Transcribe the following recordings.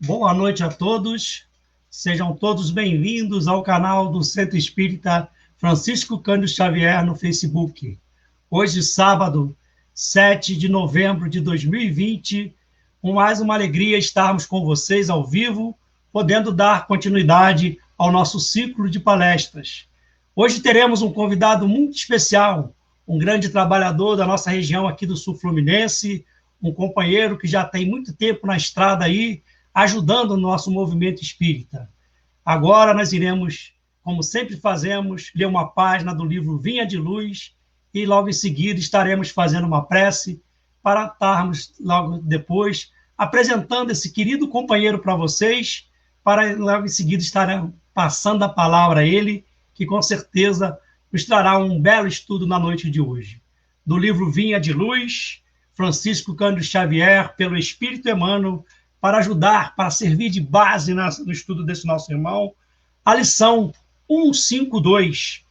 Boa noite a todos, sejam todos bem-vindos ao canal do Centro Espírita Francisco Cândido Xavier no Facebook. Hoje, sábado, 7 de novembro de 2020, com mais uma alegria estarmos com vocês ao vivo, podendo dar continuidade ao nosso ciclo de palestras. Hoje teremos um convidado muito especial, um grande trabalhador da nossa região aqui do Sul Fluminense, um companheiro que já tem muito tempo na estrada aí, ajudando o nosso movimento espírita. Agora nós iremos, como sempre fazemos, ler uma página do livro Vinha de Luz e logo em seguida estaremos fazendo uma prece para estarmos logo depois apresentando esse querido companheiro para vocês, para logo em seguida estarem passando a palavra a ele, que com certeza nos trará um belo estudo na noite de hoje. Do livro Vinha de Luz, Francisco Cândido Xavier, pelo Espírito Emmanuel, para ajudar, para servir de base no estudo desse nosso irmão, a lição 152,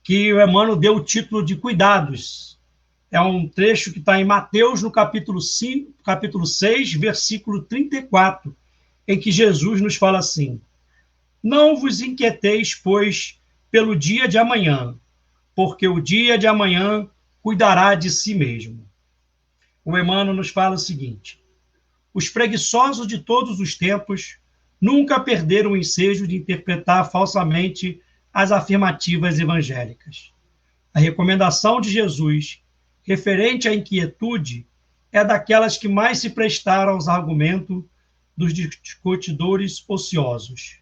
que o Emmanuel deu o título de Cuidados. É um trecho que está em Mateus, no capítulo 6, versículo 34, em que Jesus nos fala assim: não vos inquieteis, pois, pelo dia de amanhã, porque o dia de amanhã cuidará de si mesmo. O Emmanuel nos fala o seguinte: os preguiçosos de todos os tempos nunca perderam o ensejo de interpretar falsamente as afirmativas evangélicas. A recomendação de Jesus, referente à inquietude, é daquelas que mais se prestaram aos argumentos dos discutidores ociosos.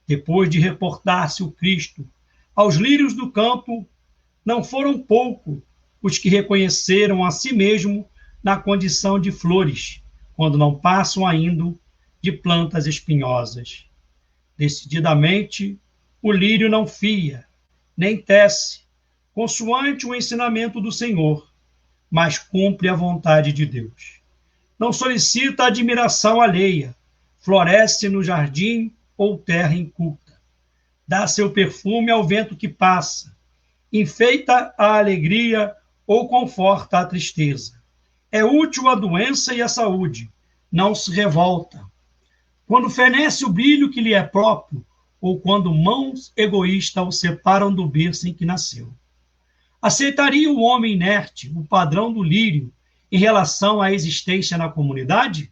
Depois de reportar-se o Cristo aos lírios do campo, não foram poucos os que reconheceram a si mesmo na condição de flores, quando não passam ainda de plantas espinhosas. Decididamente, o lírio não fia, nem tece, consoante o ensinamento do Senhor, mas cumpre a vontade de Deus. Não solicita a admiração alheia, floresce no jardim ou terra inculta. Dá seu perfume ao vento que passa, enfeita a alegria ou conforta a tristeza. É útil à doença e à saúde, não se revolta. Quando fenece o brilho que lhe é próprio, ou quando mãos egoístas o separam do berço em que nasceu. Aceitaria o homem inerte o padrão do lírio em relação à existência na comunidade?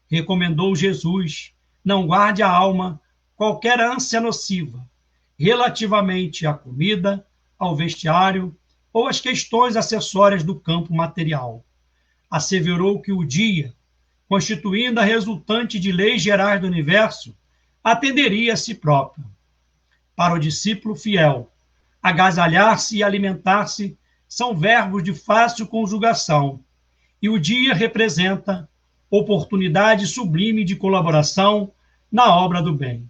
Recomendou Jesus: não guarde a alma qualquer ânsia nociva, relativamente à comida, ao vestiário ou às questões acessórias do campo material. Asseverou que o dia, constituindo a resultante de leis gerais do universo, atenderia a si próprio. Para o discípulo fiel, agasalhar-se e alimentar-se são verbos de fácil conjugação, e o dia representa oportunidade sublime de colaboração na obra do bem.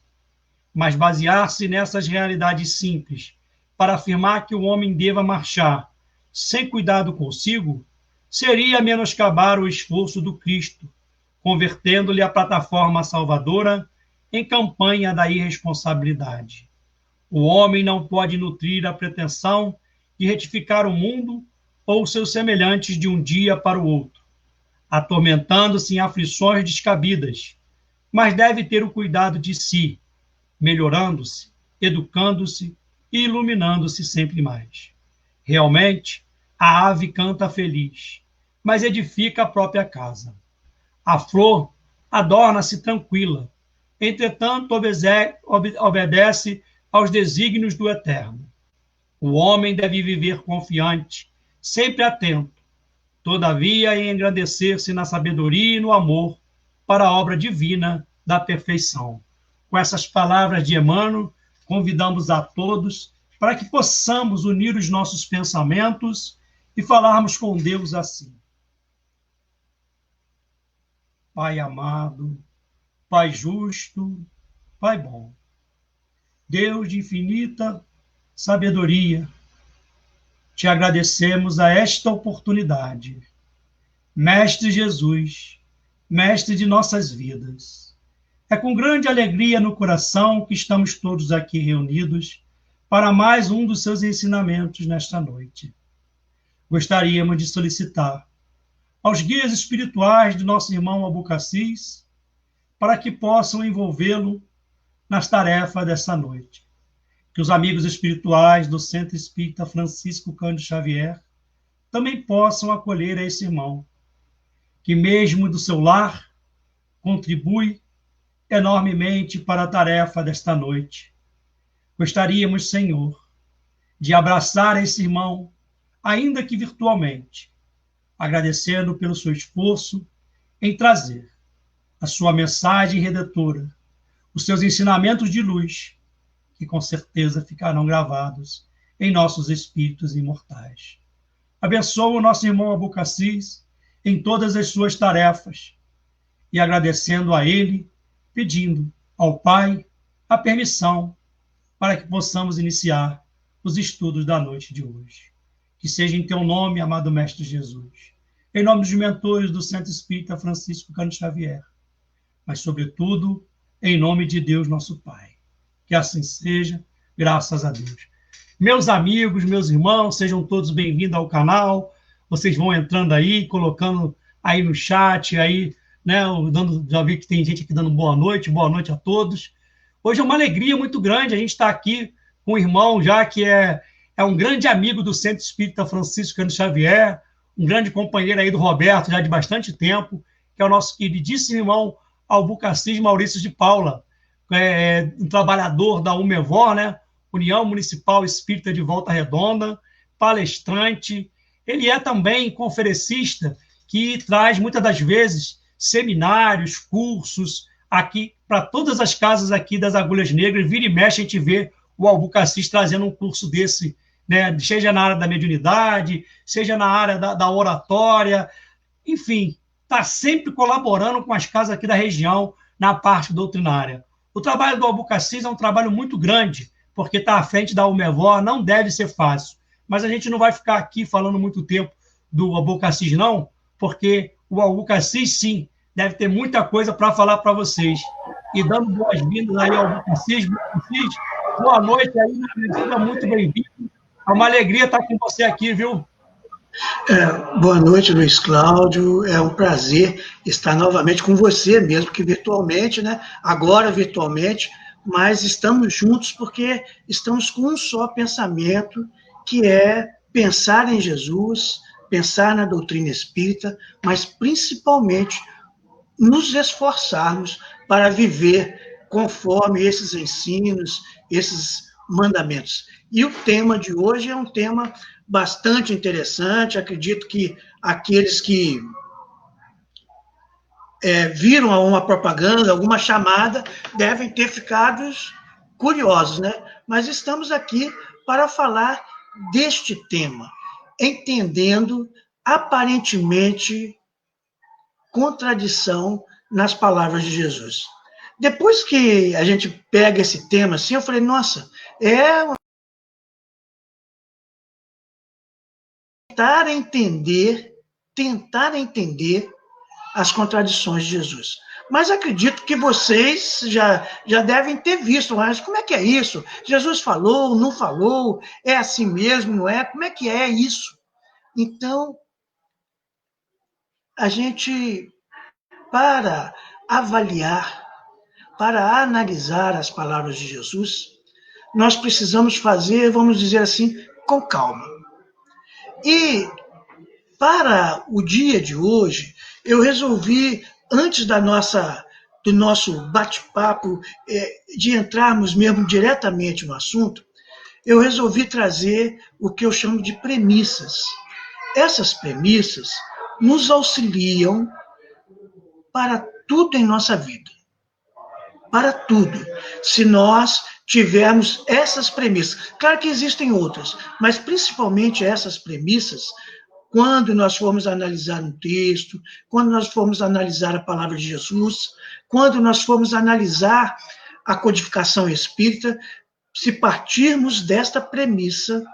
Mas basear-se nessas realidades simples para afirmar que o homem deva marchar sem cuidado consigo seria menoscabar o esforço do Cristo, convertendo-lhe a plataforma salvadora em campanha da irresponsabilidade. O homem não pode nutrir a pretensão de retificar o mundo ou seus semelhantes de um dia para o outro, atormentando-se em aflições descabidas, mas deve ter o cuidado de si, melhorando-se, educando-se e iluminando-se sempre mais. Realmente, a ave canta feliz, mas edifica a própria casa. A flor adorna-se tranquila, entretanto obedece aos desígnios do Eterno. O homem deve viver confiante, sempre atento, todavia em engrandecer-se na sabedoria e no amor para a obra divina da perfeição. Com essas palavras de Emmanuel, convidamos a todos para que possamos unir os nossos pensamentos e falarmos com Deus assim: Pai amado, Pai justo, Pai bom, Deus de infinita sabedoria, te agradecemos a esta oportunidade. Mestre Jesus, mestre de nossas vidas, é com grande alegria no coração que estamos todos aqui reunidos para mais um dos seus ensinamentos nesta noite. Gostaríamos de solicitar aos guias espirituais de nosso irmão Abucacis para que possam envolvê-lo nas tarefas dessa noite. Que os amigos espirituais do Centro Espírita Francisco Cândido Xavier também possam acolher esse irmão, que mesmo do seu lar contribui enormemente para a tarefa desta noite. Gostaríamos, Senhor, de abraçar esse irmão, ainda que virtualmente, agradecendo pelo seu esforço em trazer a sua mensagem redentora, os seus ensinamentos de luz, que com certeza ficarão gravados em nossos espíritos imortais. Abençoa o nosso irmão Abucacis em todas as suas tarefas e agradecendo a ele, pedindo ao Pai a permissão para que possamos iniciar os estudos da noite de hoje. Que seja em teu nome, amado Mestre Jesus, em nome dos mentores do Centro Espírita Francisco Cândido Xavier, mas, sobretudo, em nome de Deus, nosso Pai. Que assim seja, graças a Deus. Meus amigos, meus irmãos, sejam todos bem-vindos ao canal. Vocês vão entrando aí, colocando aí no chat, aí, né, já vi que tem gente aqui dando boa noite a todos. Hoje é uma alegria muito grande a gente estar aqui com um irmão já que é um grande amigo do Centro Espírita Francisco Cândido Xavier, um grande companheiro aí do Roberto, já de bastante tempo, que é o nosso queridíssimo irmão Abucacis Maurício de Paula, um trabalhador da UMEVOR, né? União Municipal Espírita de Volta Redonda, palestrante. Ele é também conferencista, que traz muitas das vezes seminários, cursos aqui para todas as casas aqui das Agulhas Negras. Vira e mexe a gente vê o Abucacis trazendo um curso desse, né? Seja na área da mediunidade, seja na área da oratória, enfim, está sempre colaborando com as casas aqui da região na parte doutrinária. O trabalho do Abucacis é um trabalho muito grande, porque está à frente da UMEVOR, não deve ser fácil. Mas a gente não vai ficar aqui falando muito tempo do Abucacis, não, porque o Abucacis, sim, deve ter muita coisa para falar para vocês. E dando boas-vindas aí ao Abucacis, boa noite aí, seja muito bem-vindo. É uma alegria estar com você aqui, viu? Boa noite, Luiz Cláudio. É um prazer estar novamente com você, mesmo que virtualmente, né? Agora virtualmente, mas estamos juntos porque estamos com um só pensamento, que é pensar em Jesus, pensar na doutrina espírita, mas principalmente nos esforçarmos para viver conforme esses ensinos, esses mandamentos. E o tema de hoje é um tema bastante interessante. Acredito que aqueles que viram uma propaganda, alguma chamada, devem ter ficado curiosos, né? Mas estamos aqui para falar deste tema, entendendo aparentemente contradição nas palavras de Jesus. Depois que a gente pega esse tema assim, eu falei, nossa, tentar entender as contradições de Jesus. Mas acredito que vocês já devem ter visto, mas como é que é isso? Jesus falou, não falou? É assim mesmo, não é? Como é que é isso? Então, a gente, para avaliar, para analisar as palavras de Jesus, nós precisamos fazer, vamos dizer assim, com calma. E para o dia de hoje, eu resolvi, antes do nosso bate-papo, de entrarmos mesmo diretamente no assunto, eu resolvi trazer o que eu chamo de premissas. Essas premissas nos auxiliam para tudo em nossa vida. Para tudo. Se nós tivermos essas premissas. Claro que existem outras, mas principalmente essas premissas, quando nós formos analisar um texto, quando nós formos analisar a palavra de Jesus, quando nós formos analisar a codificação espírita, se partirmos desta premissa,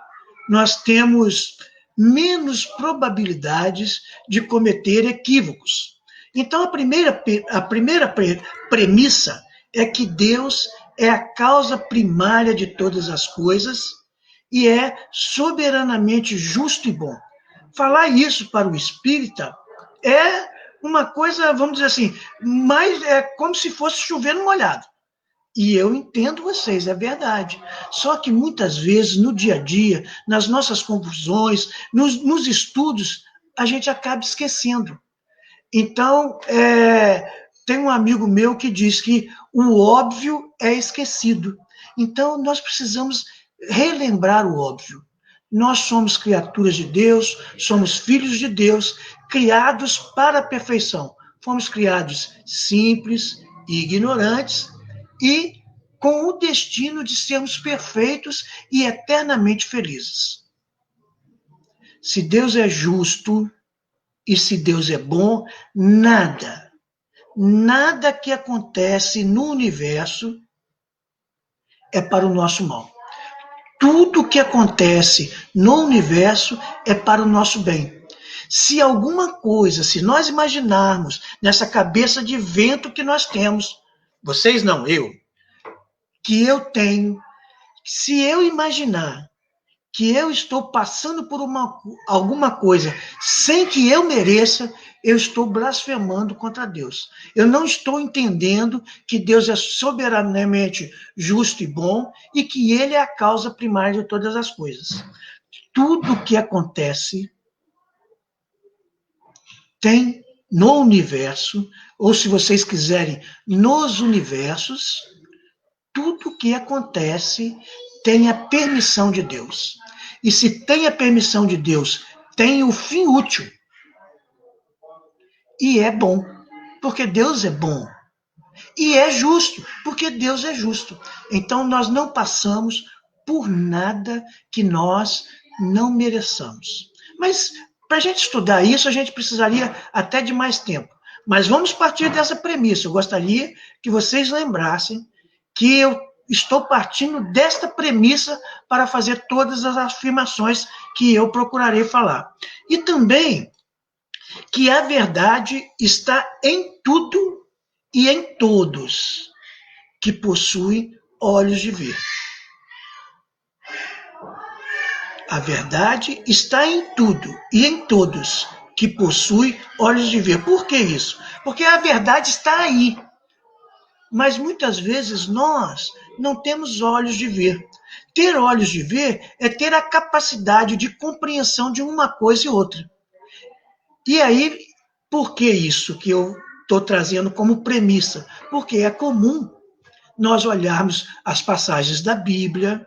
nós temos menos probabilidades de cometer equívocos. Então, a primeira premissa é que Deus é a causa primária de todas as coisas e é soberanamente justo e bom. Falar isso para o espírita é uma coisa, vamos dizer assim, mais é como se fosse chover no molhado. E eu entendo vocês, é verdade. Só que muitas vezes, no dia a dia, nas nossas confusões, nos estudos, a gente acaba esquecendo. Então, tem um amigo meu que diz que o óbvio é esquecido. Então, nós precisamos relembrar o óbvio. Nós somos criaturas de Deus, somos filhos de Deus, criados para a perfeição. Fomos criados simples e ignorantes e com o destino de sermos perfeitos e eternamente felizes. Se Deus é justo e se Deus é bom, nada que acontece no universo é para o nosso mal. Tudo que acontece no universo é para o nosso bem. Se alguma coisa, se nós imaginarmos nessa cabeça de vento que nós temos, vocês não, que eu tenho, se eu imaginar que eu estou passando por alguma coisa sem que eu mereça, eu estou blasfemando contra Deus. Eu não estou entendendo que Deus é soberanamente justo e bom e que Ele é a causa primária de todas as coisas. Tudo que acontece tem no universo, ou se vocês quiserem, nos universos, tudo que acontece tem a permissão de Deus. E se tem a permissão de Deus, tem o fim útil. E é bom, porque Deus é bom. E é justo, porque Deus é justo. Então, nós não passamos por nada que nós não mereçamos. Mas, para a gente estudar isso, a gente precisaria até de mais tempo. Mas vamos partir dessa premissa. Eu gostaria que vocês lembrassem que eu estou partindo desta premissa para fazer todas as afirmações que eu procurarei falar. E também que a verdade está em tudo e em todos que possuem olhos de ver. A verdade está em tudo e em todos que possuem olhos de ver. Por que isso? Porque a verdade está aí. Mas muitas vezes nós não temos olhos de ver. Ter olhos de ver é ter a capacidade de compreensão de uma coisa e outra. E aí, por que isso que eu estou trazendo como premissa? Porque é comum nós olharmos as passagens da Bíblia,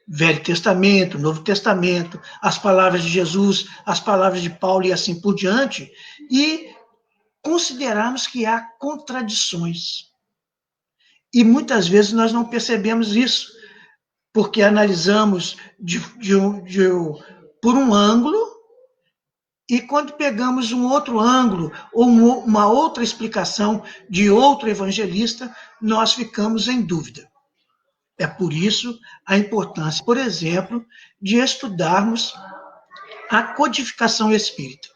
Velho Testamento, Novo Testamento, as palavras de Jesus, as palavras de Paulo e assim por diante, e considerarmos que há contradições. E muitas vezes nós não percebemos isso, porque analisamos por um ângulo, e quando pegamos um outro ângulo, ou uma outra explicação de outro evangelista, nós ficamos em dúvida. É por isso a importância, por exemplo, de estudarmos a codificação espírita.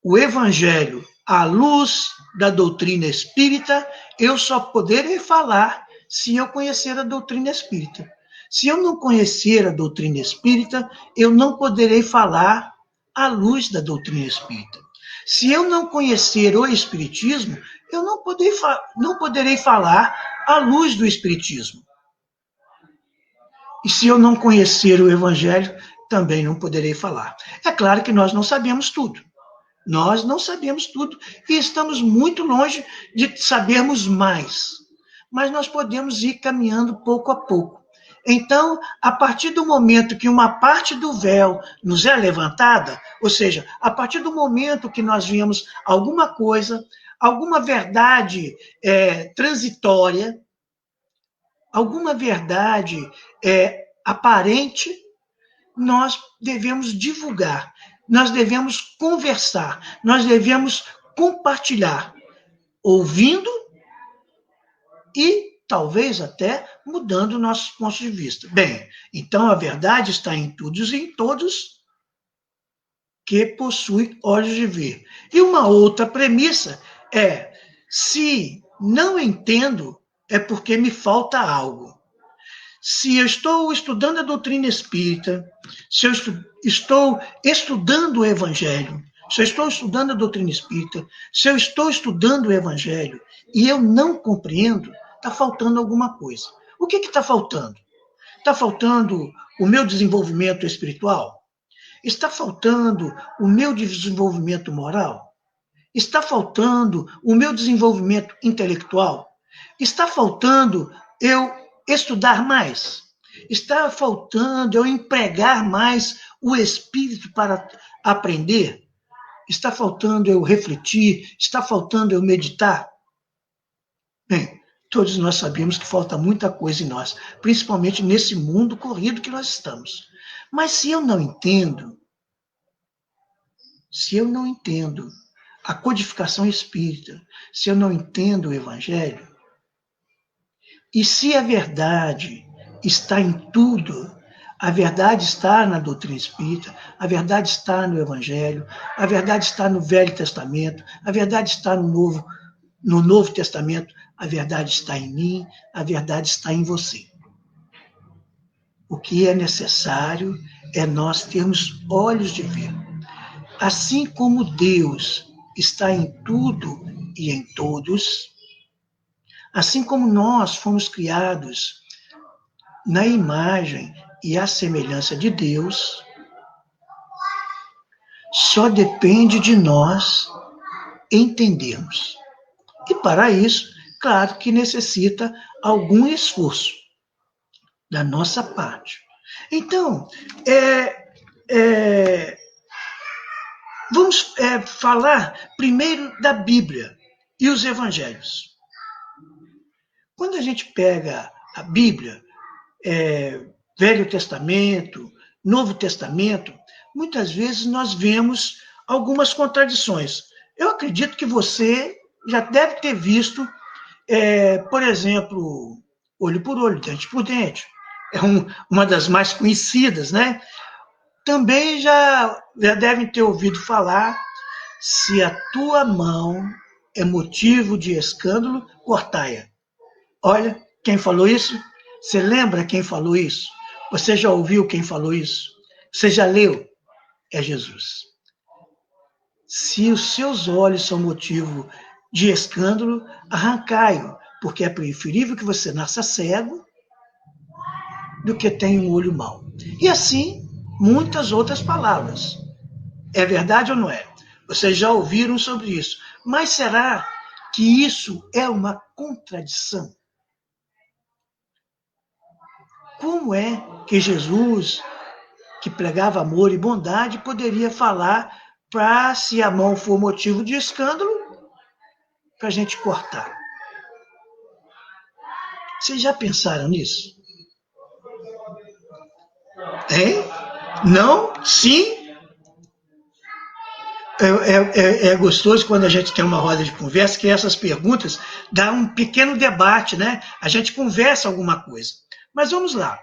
O evangelho, à luz da doutrina espírita, eu só poderei falar se eu conhecer a doutrina espírita. Se eu não conhecer a doutrina espírita, eu não poderei falar à luz da doutrina espírita. Se eu não conhecer o espiritismo, eu não poderei falar à luz do espiritismo. E se eu não conhecer o evangelho, também não poderei falar. É claro que nós não sabemos tudo. Nós não sabemos tudo e estamos muito longe de sabermos mais. Mas nós podemos ir caminhando pouco a pouco. Então, a partir do momento que uma parte do véu nos é levantada, ou seja, a partir do momento que nós vemos alguma coisa, alguma verdade transitória, alguma verdade aparente, nós devemos divulgar. Nós devemos conversar, nós devemos compartilhar, ouvindo e talvez até mudando nossos pontos de vista. Bem, então a verdade está em todos e em todos que possuem olhos de ver. E uma outra premissa é: se não entendo, é porque me falta algo. Se eu estou estudando a doutrina espírita, se eu estou estudando o evangelho, se eu estou estudando a doutrina espírita, se eu estou estudando o Evangelho e eu não compreendo, está faltando alguma coisa. O que está faltando? Está faltando o meu desenvolvimento espiritual? Está faltando o meu desenvolvimento moral? Está faltando o meu desenvolvimento intelectual? Está faltando eu estudar mais? Está faltando eu empregar mais o espírito para aprender? Está faltando eu refletir? Está faltando eu meditar? Bem, todos nós sabemos que falta muita coisa em nós, principalmente nesse mundo corrido que nós estamos. Mas se eu não entendo a codificação espírita, se eu não entendo o Evangelho, e se a verdade está em tudo, a verdade está na doutrina espírita, a verdade está no Evangelho, a verdade está no Velho Testamento, a verdade está no Novo Testamento, a verdade está em mim, a verdade está em você. O que é necessário é nós termos olhos de ver. Assim como Deus está em tudo e em todos, assim como nós fomos criados na imagem e à semelhança de Deus, só depende de nós entendermos. E para isso, claro que necessita algum esforço da nossa parte. Então, vamos falar primeiro da Bíblia e os Evangelhos. Quando a gente pega a Bíblia, Velho Testamento, Novo Testamento, muitas vezes nós vemos algumas contradições. Eu acredito que você já deve ter visto, por exemplo, olho por olho, dente por dente. É uma das mais conhecidas, né? Também já devem ter ouvido falar: se a tua mão é motivo de escândalo, cortai-a. Olha, quem falou isso? Você lembra quem falou isso? Você já ouviu quem falou isso? Você já leu? É Jesus. Se os seus olhos são motivo de escândalo, arrancai-o, porque é preferível que você nasça cego do que tenha um olho mau. E assim, muitas outras palavras. É verdade ou não é? Vocês já ouviram sobre isso. Mas será que isso é uma contradição? Como é que Jesus, que pregava amor e bondade, poderia falar para, se a mão for motivo de escândalo, para a gente cortar? Vocês já pensaram nisso? Hein? Não? Sim? É gostoso quando a gente tem uma roda de conversa, que essas perguntas dão um pequeno debate, né? A gente conversa alguma coisa. Mas vamos lá.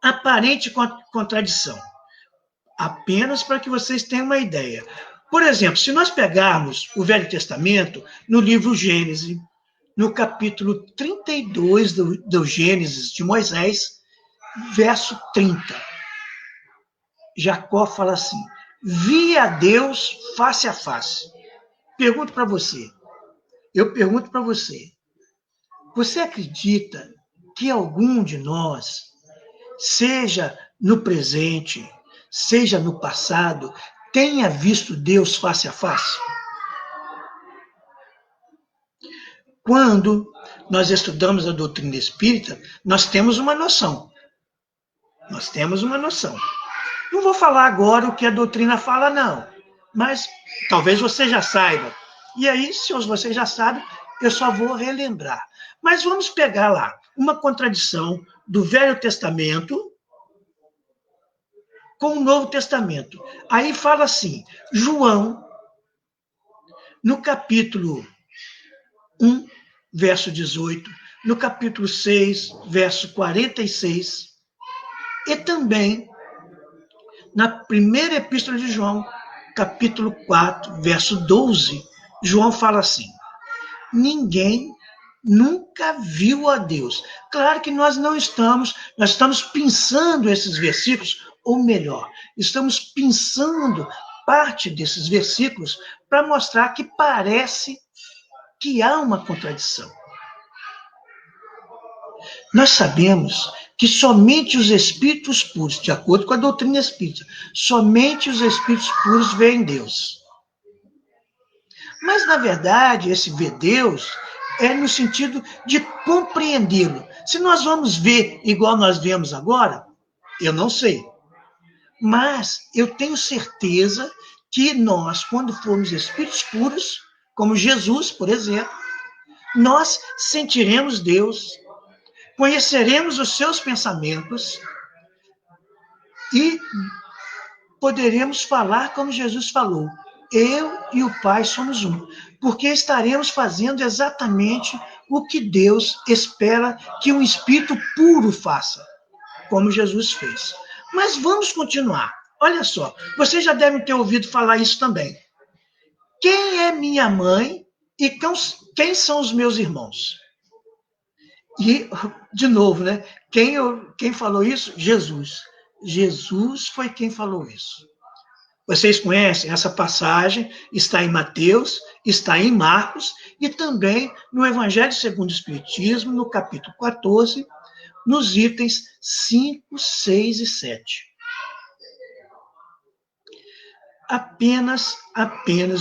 Aparente contradição. Apenas para que vocês tenham uma ideia. Por exemplo, se nós pegarmos o Velho Testamento, no livro Gênesis, no capítulo 32 do Gênesis de Moisés, verso 30, Jacó fala assim: vi a Deus face a face. Pergunto para você, você acredita que algum de nós, seja no presente, seja no passado, tenha visto Deus face a face? Quando nós estudamos a doutrina espírita, nós temos uma noção. Não vou falar agora o que a doutrina fala, não. Mas talvez você já saiba. E aí, se você já sabe, eu só vou relembrar. Mas vamos pegar lá uma contradição do Velho Testamento com o Novo Testamento. Aí fala assim, João, no capítulo 1, verso 18, no capítulo 6, verso 46, e também na primeira epístola de João, capítulo 4, verso 12, João fala assim: ninguém nunca viu a Deus. Claro que nós estamos pensando esses versículos, ou melhor, estamos pensando parte desses versículos para mostrar que parece que há uma contradição. Nós sabemos que somente os espíritos puros, de acordo com a doutrina espírita, somente os espíritos puros veem Deus. Mas, na verdade, esse ver Deus é no sentido de compreendê-lo. Se nós vamos ver igual nós vemos agora, eu não sei. Mas eu tenho certeza que nós, quando formos espíritos puros, como Jesus, por exemplo, nós sentiremos Deus, conheceremos os seus pensamentos e poderemos falar como Jesus falou: eu e o Pai somos um, porque estaremos fazendo exatamente o que Deus espera que um espírito puro faça, como Jesus fez. Mas vamos continuar. Olha só, vocês já devem ter ouvido falar isso também. Quem é minha mãe e quem são os meus irmãos? E, de novo, né? Quem falou isso? Jesus. Jesus foi quem falou isso. Vocês conhecem essa passagem, está em Mateus, está em Marcos e também no Evangelho segundo o Espiritismo, no capítulo 14, nos itens 5, 6 e 7. Apenas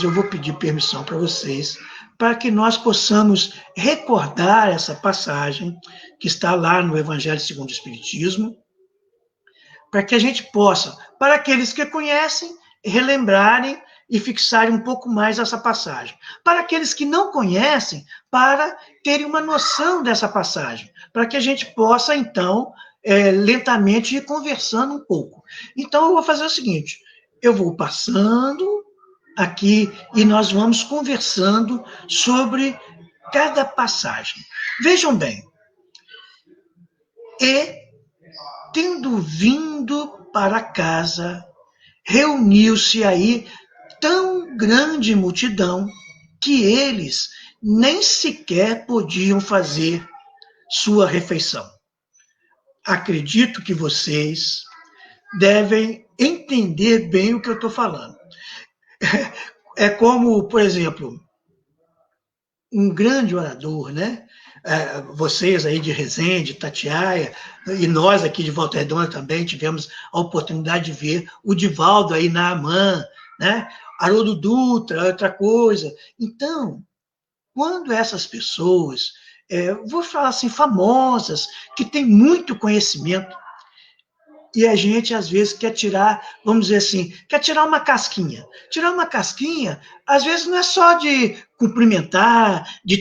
eu vou pedir permissão para vocês, para que nós possamos recordar essa passagem que está lá no Evangelho segundo o Espiritismo, para que a gente possa, para aqueles que conhecem, relembrarem e fixarem um pouco mais essa passagem. Para aqueles que não conhecem, para terem uma noção dessa passagem, para que a gente possa, então, lentamente ir conversando um pouco. Então, eu vou fazer o seguinte, eu vou passando aqui e nós vamos conversando sobre cada passagem. Vejam bem, e, tendo vindo para casa, reuniu-se aí tão grande multidão que eles nem sequer podiam fazer sua refeição. Acredito que vocês devem entender bem o que eu estou falando. É como, por exemplo, um grande orador, né? Vocês aí de Resende, Itatiaia, e nós aqui de Volta Redonda também tivemos a oportunidade de ver o Divaldo aí na AMAN, né? Haroldo Dutra, outra coisa. Então, quando essas pessoas, vou falar assim, famosas, que têm muito conhecimento, e a gente, às vezes, quer tirar, vamos dizer assim, quer tirar uma casquinha. Tirar uma casquinha, às vezes, não é só de cumprimentar, de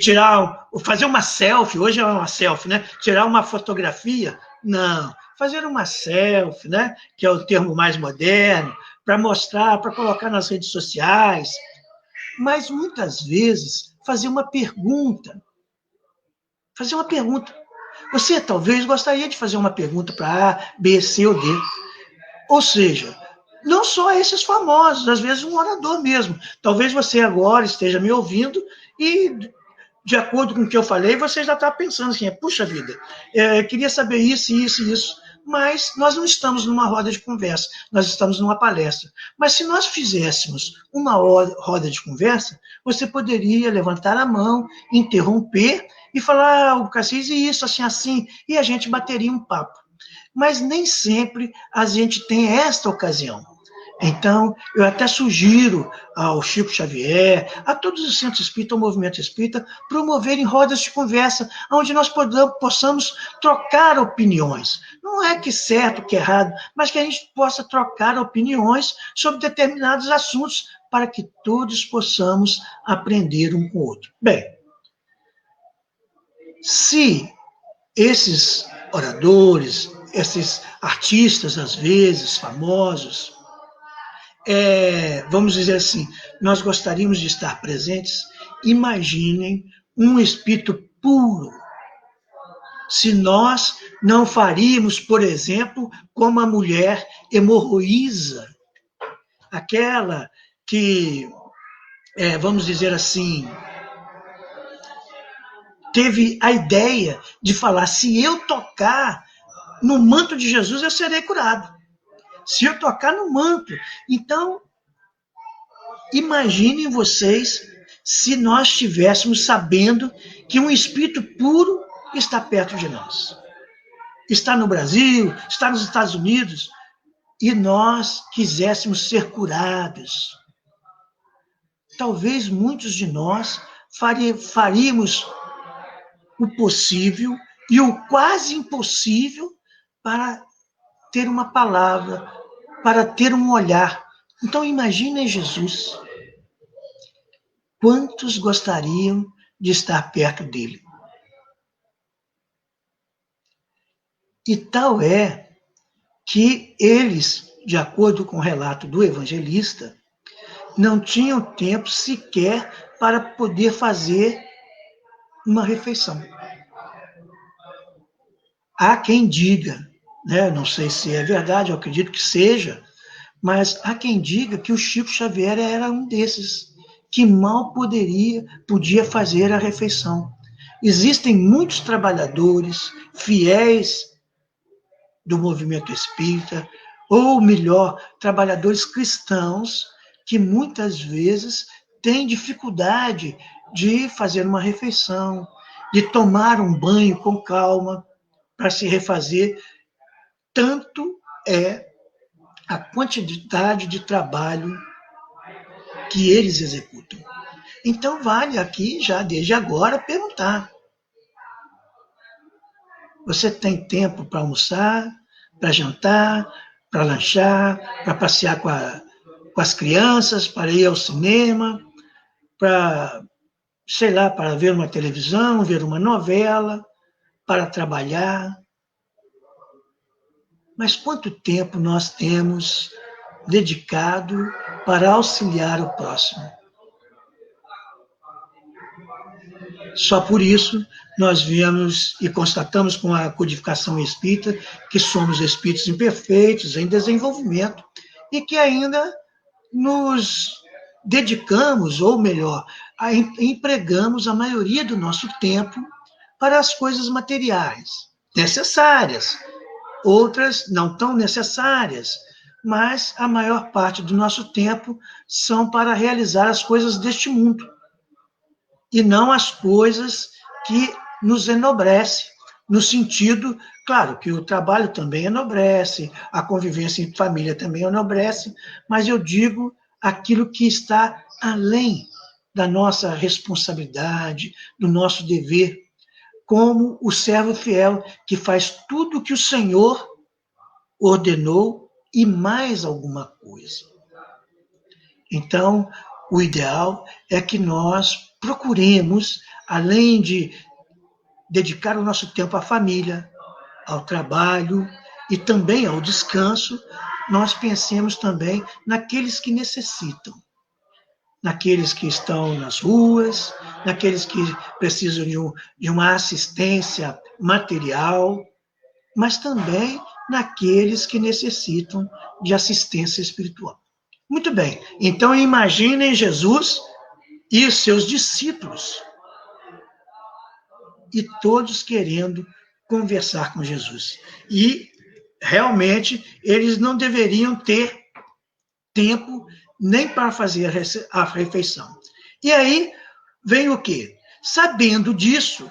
fazer uma selfie, hoje é uma selfie, né? Tirar uma fotografia, não. Fazer uma selfie, né? Que é o termo mais moderno, para mostrar, para colocar nas redes sociais. Mas, muitas vezes, fazer uma pergunta. Fazer uma pergunta. Você talvez gostaria de fazer uma pergunta para A, B, C ou D. Ou seja, não só esses famosos, às vezes um orador mesmo. Talvez você agora esteja me ouvindo e, de acordo com o que eu falei, você já está pensando assim, puxa vida, queria saber isso, isso e isso. Mas nós não estamos numa roda de conversa, nós estamos numa palestra. Mas se nós fizéssemos uma roda de conversa, você poderia levantar a mão, interromper e falar, o Cassis, e isso, assim, assim, e a gente bateria um papo. Mas nem sempre a gente tem esta ocasião. Então, eu até sugiro ao Chico Xavier, a todos os centros espíritas, ao movimento espírita, promoverem rodas de conversa, onde nós possamos trocar opiniões. Não é que certo, que errado, mas que a gente possa trocar opiniões sobre determinados assuntos, para que todos possamos aprender um com o outro. Bem, se esses oradores, esses artistas, às vezes, famosos, vamos dizer assim, nós gostaríamos de estar presentes, imaginem um espírito puro. Se nós não faríamos, por exemplo, como a mulher hemorroísa, aquela que, vamos dizer assim, teve a ideia de falar, se eu tocar no manto de Jesus, eu serei curado. Se eu tocar no manto. Então, Imaginem vocês se nós estivéssemos sabendo que um espírito puro está perto de nós. Está no Brasil, está nos Estados Unidos, e nós quiséssemos ser curados. Talvez muitos de nós faríamos o possível e o quase impossível para ter uma palavra, para ter um olhar. Então imaginem Jesus. Quantos gostariam de estar perto dele? E tal é que eles, de acordo com o relato do evangelista, não tinham tempo sequer para poder fazer uma refeição. Há quem diga, né, não sei se é verdade, eu acredito que seja, mas há quem diga que o Chico Xavier era um desses, que mal podia fazer a refeição. Existem muitos trabalhadores fiéis do movimento espírita, ou melhor, trabalhadores cristãos, que muitas vezes têm dificuldade de fazer uma refeição, de tomar um banho com calma, para se refazer. Tanto é a quantidade de trabalho que eles executam. Então, vale aqui, já desde agora, perguntar: você tem tempo para almoçar, para jantar, para lanchar, para passear com as crianças, para ir ao cinema, para, sei lá, para ver uma televisão, ver uma novela, para trabalhar? Mas quanto tempo nós temos dedicado para auxiliar o próximo? Só por isso nós viemos e constatamos com a codificação espírita que somos espíritos imperfeitos, em desenvolvimento, e que ainda nos dedicamos, ou melhor, empregamos a maioria do nosso tempo para as coisas materiais, necessárias, outras não tão necessárias, mas a maior parte do nosso tempo são para realizar as coisas deste mundo, e não as coisas que nos enobrece, no sentido, claro, que o trabalho também enobrece, a convivência em família também enobrece, mas eu digo aquilo que está além da nossa responsabilidade, do nosso dever, como o servo fiel que faz tudo o que o Senhor ordenou e mais alguma coisa. Então, o ideal é que nós procuremos, além de dedicar o nosso tempo à família, ao trabalho e também ao descanso, nós pensemos também naqueles que necessitam, naqueles que estão nas ruas, naqueles que precisam de uma assistência material, mas também naqueles que necessitam de assistência espiritual. Muito bem, então imaginem Jesus e os seus discípulos, e todos querendo conversar com Jesus. E, realmente, eles não deveriam ter tempo nem para fazer a refeição. E aí vem o quê? Sabendo disso,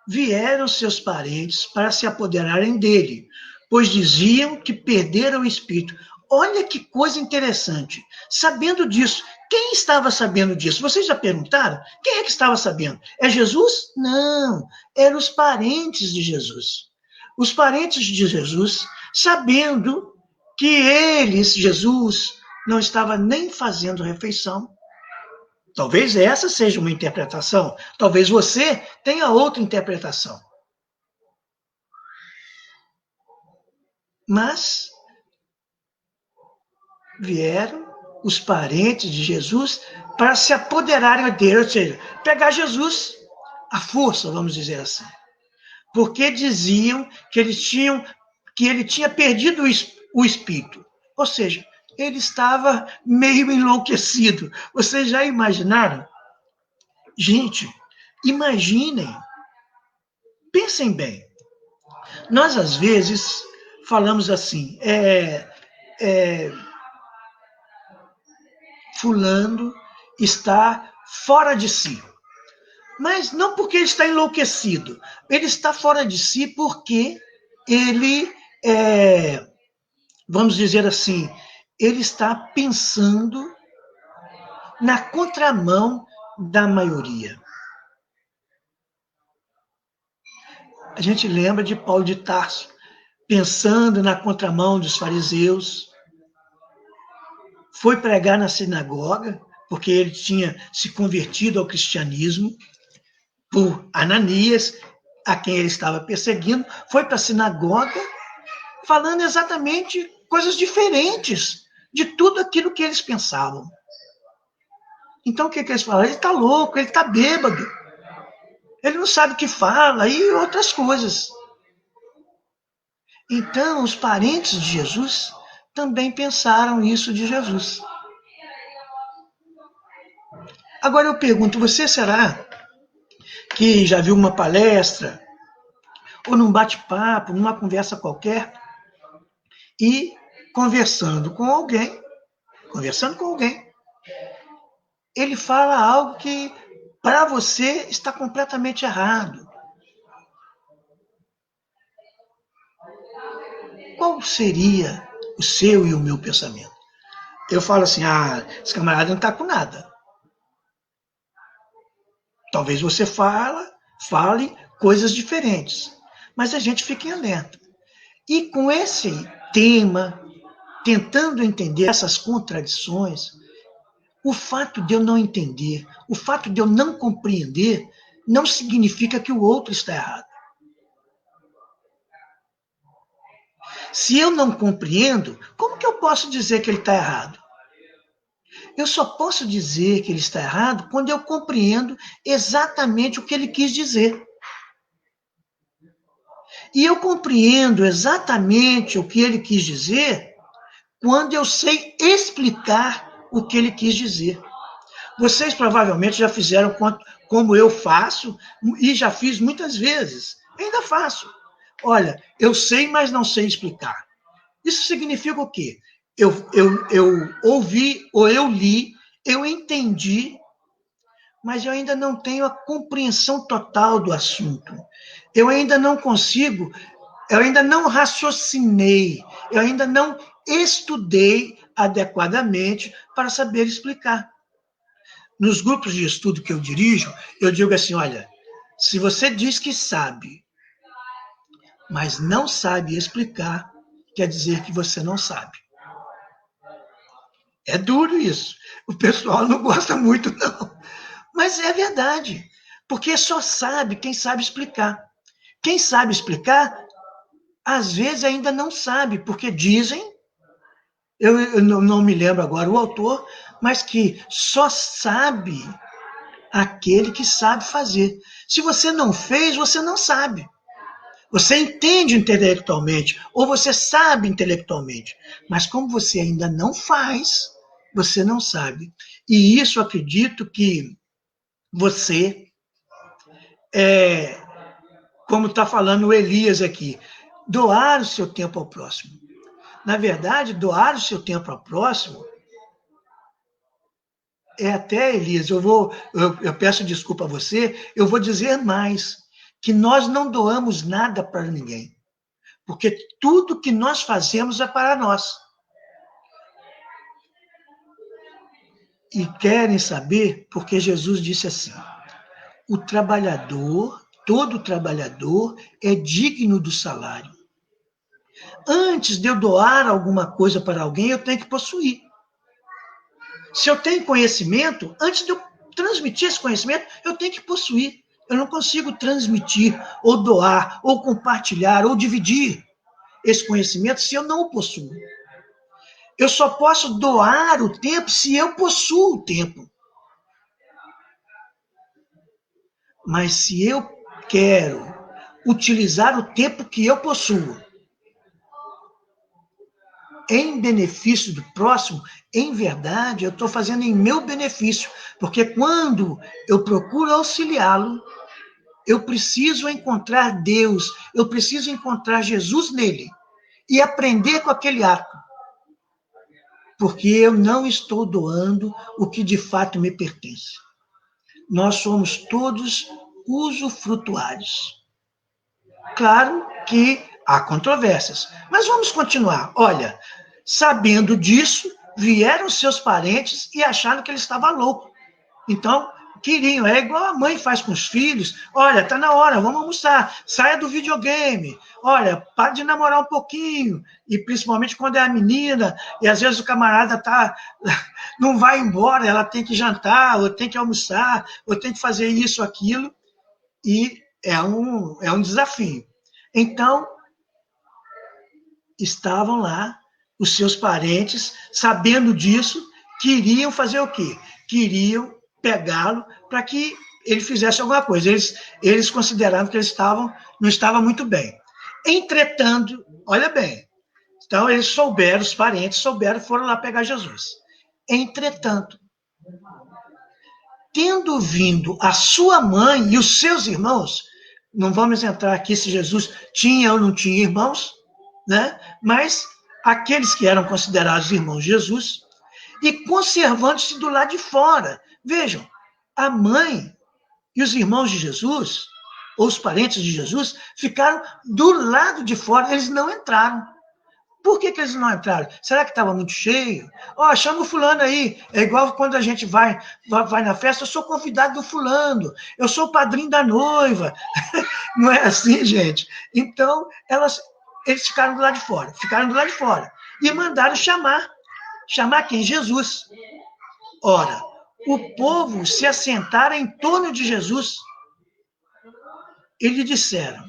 vieram seus parentes para se apoderarem dele, pois diziam que perderam o espírito. Olha que coisa interessante. Sabendo disso, quem estava sabendo disso? Vocês já perguntaram? Quem é que estava sabendo? É Jesus? Não, eram os parentes de Jesus. Os parentes de Jesus, sabendo que eles, Jesus, não estava nem fazendo refeição. Talvez essa seja uma interpretação, talvez você tenha outra interpretação. Mas vieram os parentes de Jesus para se apoderarem dele, ou seja, pegar Jesus à força, vamos dizer assim. Porque diziam que ele tinha perdido o espírito. Ou seja, ele estava meio enlouquecido. Vocês já imaginaram? Gente, imaginem, pensem bem. Nós, às vezes, falamos assim, fulano está fora de si. Mas não porque ele está enlouquecido. Ele está fora de si porque ele, vamos dizer assim, ele está pensando na contramão da maioria. A gente lembra de Paulo de Tarso, pensando na contramão dos fariseus, foi pregar na sinagoga, porque ele tinha se convertido ao cristianismo, por Ananias, a quem ele estava perseguindo, foi para a sinagoga, falando exatamente coisas diferentes de tudo aquilo que eles pensavam. Então, o que eles falaram? Ele está louco, ele está bêbado, ele não sabe o que fala, e outras coisas. Então, os parentes de Jesus também pensaram isso de Jesus. Agora eu pergunto, você será que já viu uma palestra, ou num bate-papo, numa conversa qualquer, e conversando com alguém, ele fala algo que para você está completamente errado. Qual seria o seu e o meu pensamento? Eu falo assim, esse camarada não está com nada. Talvez você fale coisas diferentes, mas a gente fica em alerta. E com esse tema, tentando entender essas contradições, o fato de eu não entender, o fato de eu não compreender, não significa que o outro está errado. Se eu não compreendo, como que eu posso dizer que ele está errado? Eu só posso dizer que ele está errado quando eu compreendo exatamente o que ele quis dizer. E eu compreendo exatamente o que ele quis dizer quando eu sei explicar o que ele quis dizer. Vocês provavelmente já fizeram como eu faço, e já fiz muitas vezes. Ainda faço. Olha, eu sei, mas não sei explicar. Isso significa o quê? Eu ouvi, ou eu li, eu entendi, mas eu ainda não tenho a compreensão total do assunto. Eu ainda não consigo, eu ainda não raciocinei, eu ainda não estudei adequadamente para saber explicar. Nos grupos de estudo que eu dirijo, eu digo assim, olha, se você diz que sabe, mas não sabe explicar, quer dizer que você não sabe. É duro isso. O pessoal não gosta muito, não. Mas é verdade. Porque só sabe quem sabe explicar. Quem sabe explicar, às vezes ainda não sabe, porque dizem, eu não me lembro agora o autor, mas que só sabe aquele que sabe fazer. Se você não fez, você não sabe. Você entende intelectualmente, ou você sabe intelectualmente, mas como você ainda não faz, você não sabe. E isso acredito que você, como está falando o Elias aqui, doar o seu tempo ao próximo. Na verdade, doar o seu tempo ao próximo até, Elias, eu peço desculpa a você, eu vou dizer mais, que nós não doamos nada para ninguém. Porque tudo que nós fazemos é para nós. E querem saber porque Jesus disse assim, todo trabalhador é digno do salário. Antes de eu doar alguma coisa para alguém, eu tenho que possuir. Se eu tenho conhecimento, antes de eu transmitir esse conhecimento, eu tenho que possuir. Eu não consigo transmitir, ou doar, ou compartilhar, ou dividir esse conhecimento se eu não o possuo. Eu só posso doar o tempo se eu possuo o tempo. Mas se eu quero utilizar o tempo que eu possuo em benefício do próximo, em verdade, eu estou fazendo em meu benefício. Porque quando eu procuro auxiliá-lo, eu preciso encontrar Deus, eu preciso encontrar Jesus nele e aprender com aquele ato. porque eu não estou doando o que de fato me pertence. Nós somos todos usufrutuários. Claro que há controvérsias, mas vamos continuar. Olha, sabendo disso, vieram seus parentes e acharam que ele estava louco. Então, queriam, é igual a mãe faz com os filhos. Olha, tá na hora, vamos almoçar, saia do videogame. Olha, para de namorar um pouquinho. E principalmente quando é a menina, e às vezes o camarada não vai embora, ela tem que jantar, ou tem que almoçar, ou tem que fazer isso, aquilo, e é um desafio. Então, estavam lá os seus parentes, sabendo disso, queriam fazer o quê? Queriam pegá-lo para que ele fizesse alguma coisa. Eles consideravam que não estava muito bem. Entretanto, olha bem, então eles souberam, os parentes souberam, foram lá pegar Jesus. Entretanto, tendo vindo a sua mãe e os seus irmãos, não vamos entrar aqui se Jesus tinha ou não tinha irmãos, né? Mas aqueles que eram considerados irmãos de Jesus, e conservando-se do lado de fora. Vejam, a mãe e os irmãos de Jesus, ou os parentes de Jesus, ficaram do lado de fora, eles não entraram. Por que eles não entraram? Será que estava muito cheio? Ó, chama o fulano aí. É igual quando a gente vai na festa, eu sou convidado do fulano, eu sou o padrinho da noiva. Não é assim, gente? Então, eles ficaram do lado de fora. E mandaram chamar. Chamar quem? Jesus. Ora, o povo se assentara em torno de Jesus e lhe disseram: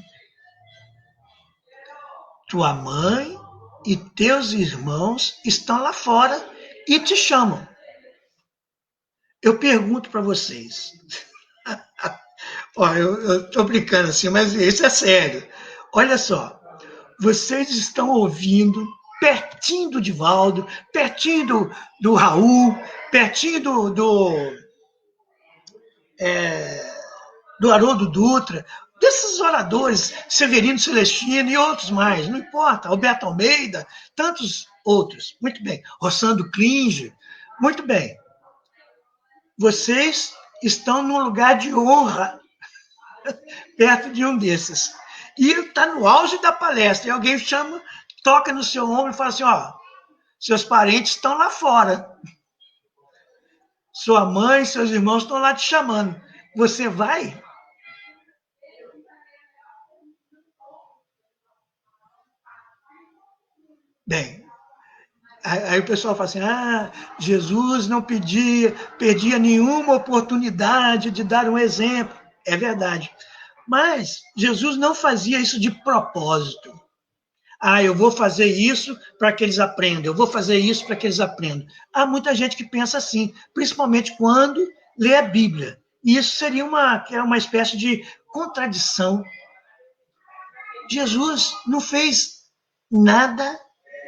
tua mãe e teus irmãos estão lá fora e te chamam. Eu pergunto para vocês. Ó, eu estou brincando assim, mas isso é sério. Olha só, vocês estão ouvindo pertinho do Divaldo, pertinho do Raul, pertinho do Haroldo Dutra, desses oradores, Severino Celestino e outros mais, não importa, Alberto Almeida, tantos outros. Muito bem. Rossando Klinger, muito bem. Vocês estão num lugar de honra perto de um desses. E está no auge da palestra, e alguém chama, toca no seu ombro e fala assim, ó, seus parentes estão lá fora. Sua mãe, seus irmãos estão lá te chamando. Você vai? Bem, aí o pessoal fala assim, Jesus não perdia nenhuma oportunidade de dar um exemplo. É verdade. Mas Jesus não fazia isso de propósito. Eu vou fazer isso para que eles aprendam, eu vou fazer isso para que eles aprendam. Há muita gente que pensa assim, principalmente quando lê a Bíblia. E isso seria uma espécie de contradição. Jesus não fez nada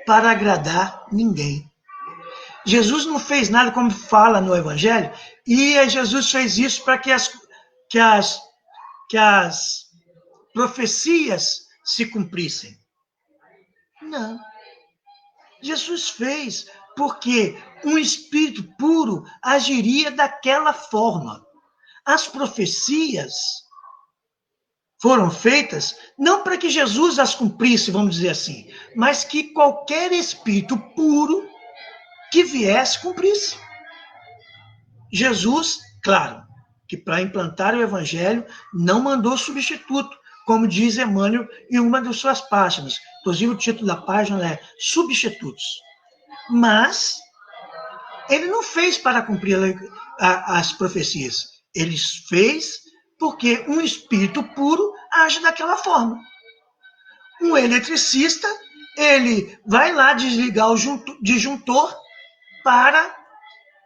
para agradar ninguém. Jesus não fez nada, como fala no Evangelho, e Jesus fez isso para que as profecias se cumprissem. Não. Jesus fez porque um espírito puro agiria daquela forma. As profecias foram feitas não para que Jesus as cumprisse, vamos dizer assim, mas que qualquer espírito puro que viesse cumprisse. Jesus, claro, que para implantar o evangelho não mandou substituto, como diz Emmanuel em uma de suas páginas. Inclusive o título da página é Substitutos. Mas ele não fez para cumprir as profecias. Ele fez porque um espírito puro age daquela forma. Um eletricista, ele vai lá desligar o disjuntor para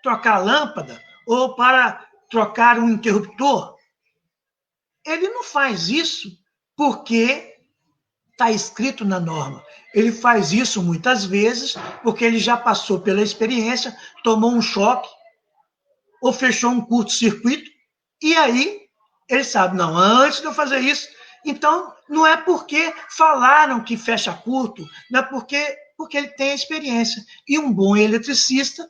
trocar a lâmpada ou para trocar um interruptor. Ele não faz isso porque está escrito na norma. Ele faz isso muitas vezes porque ele já passou pela experiência, tomou um choque ou fechou um curto-circuito e aí ele sabe, não, antes de eu fazer isso, então não é porque falaram que fecha curto, não é porque porque ele tem a experiência. E um bom eletricista,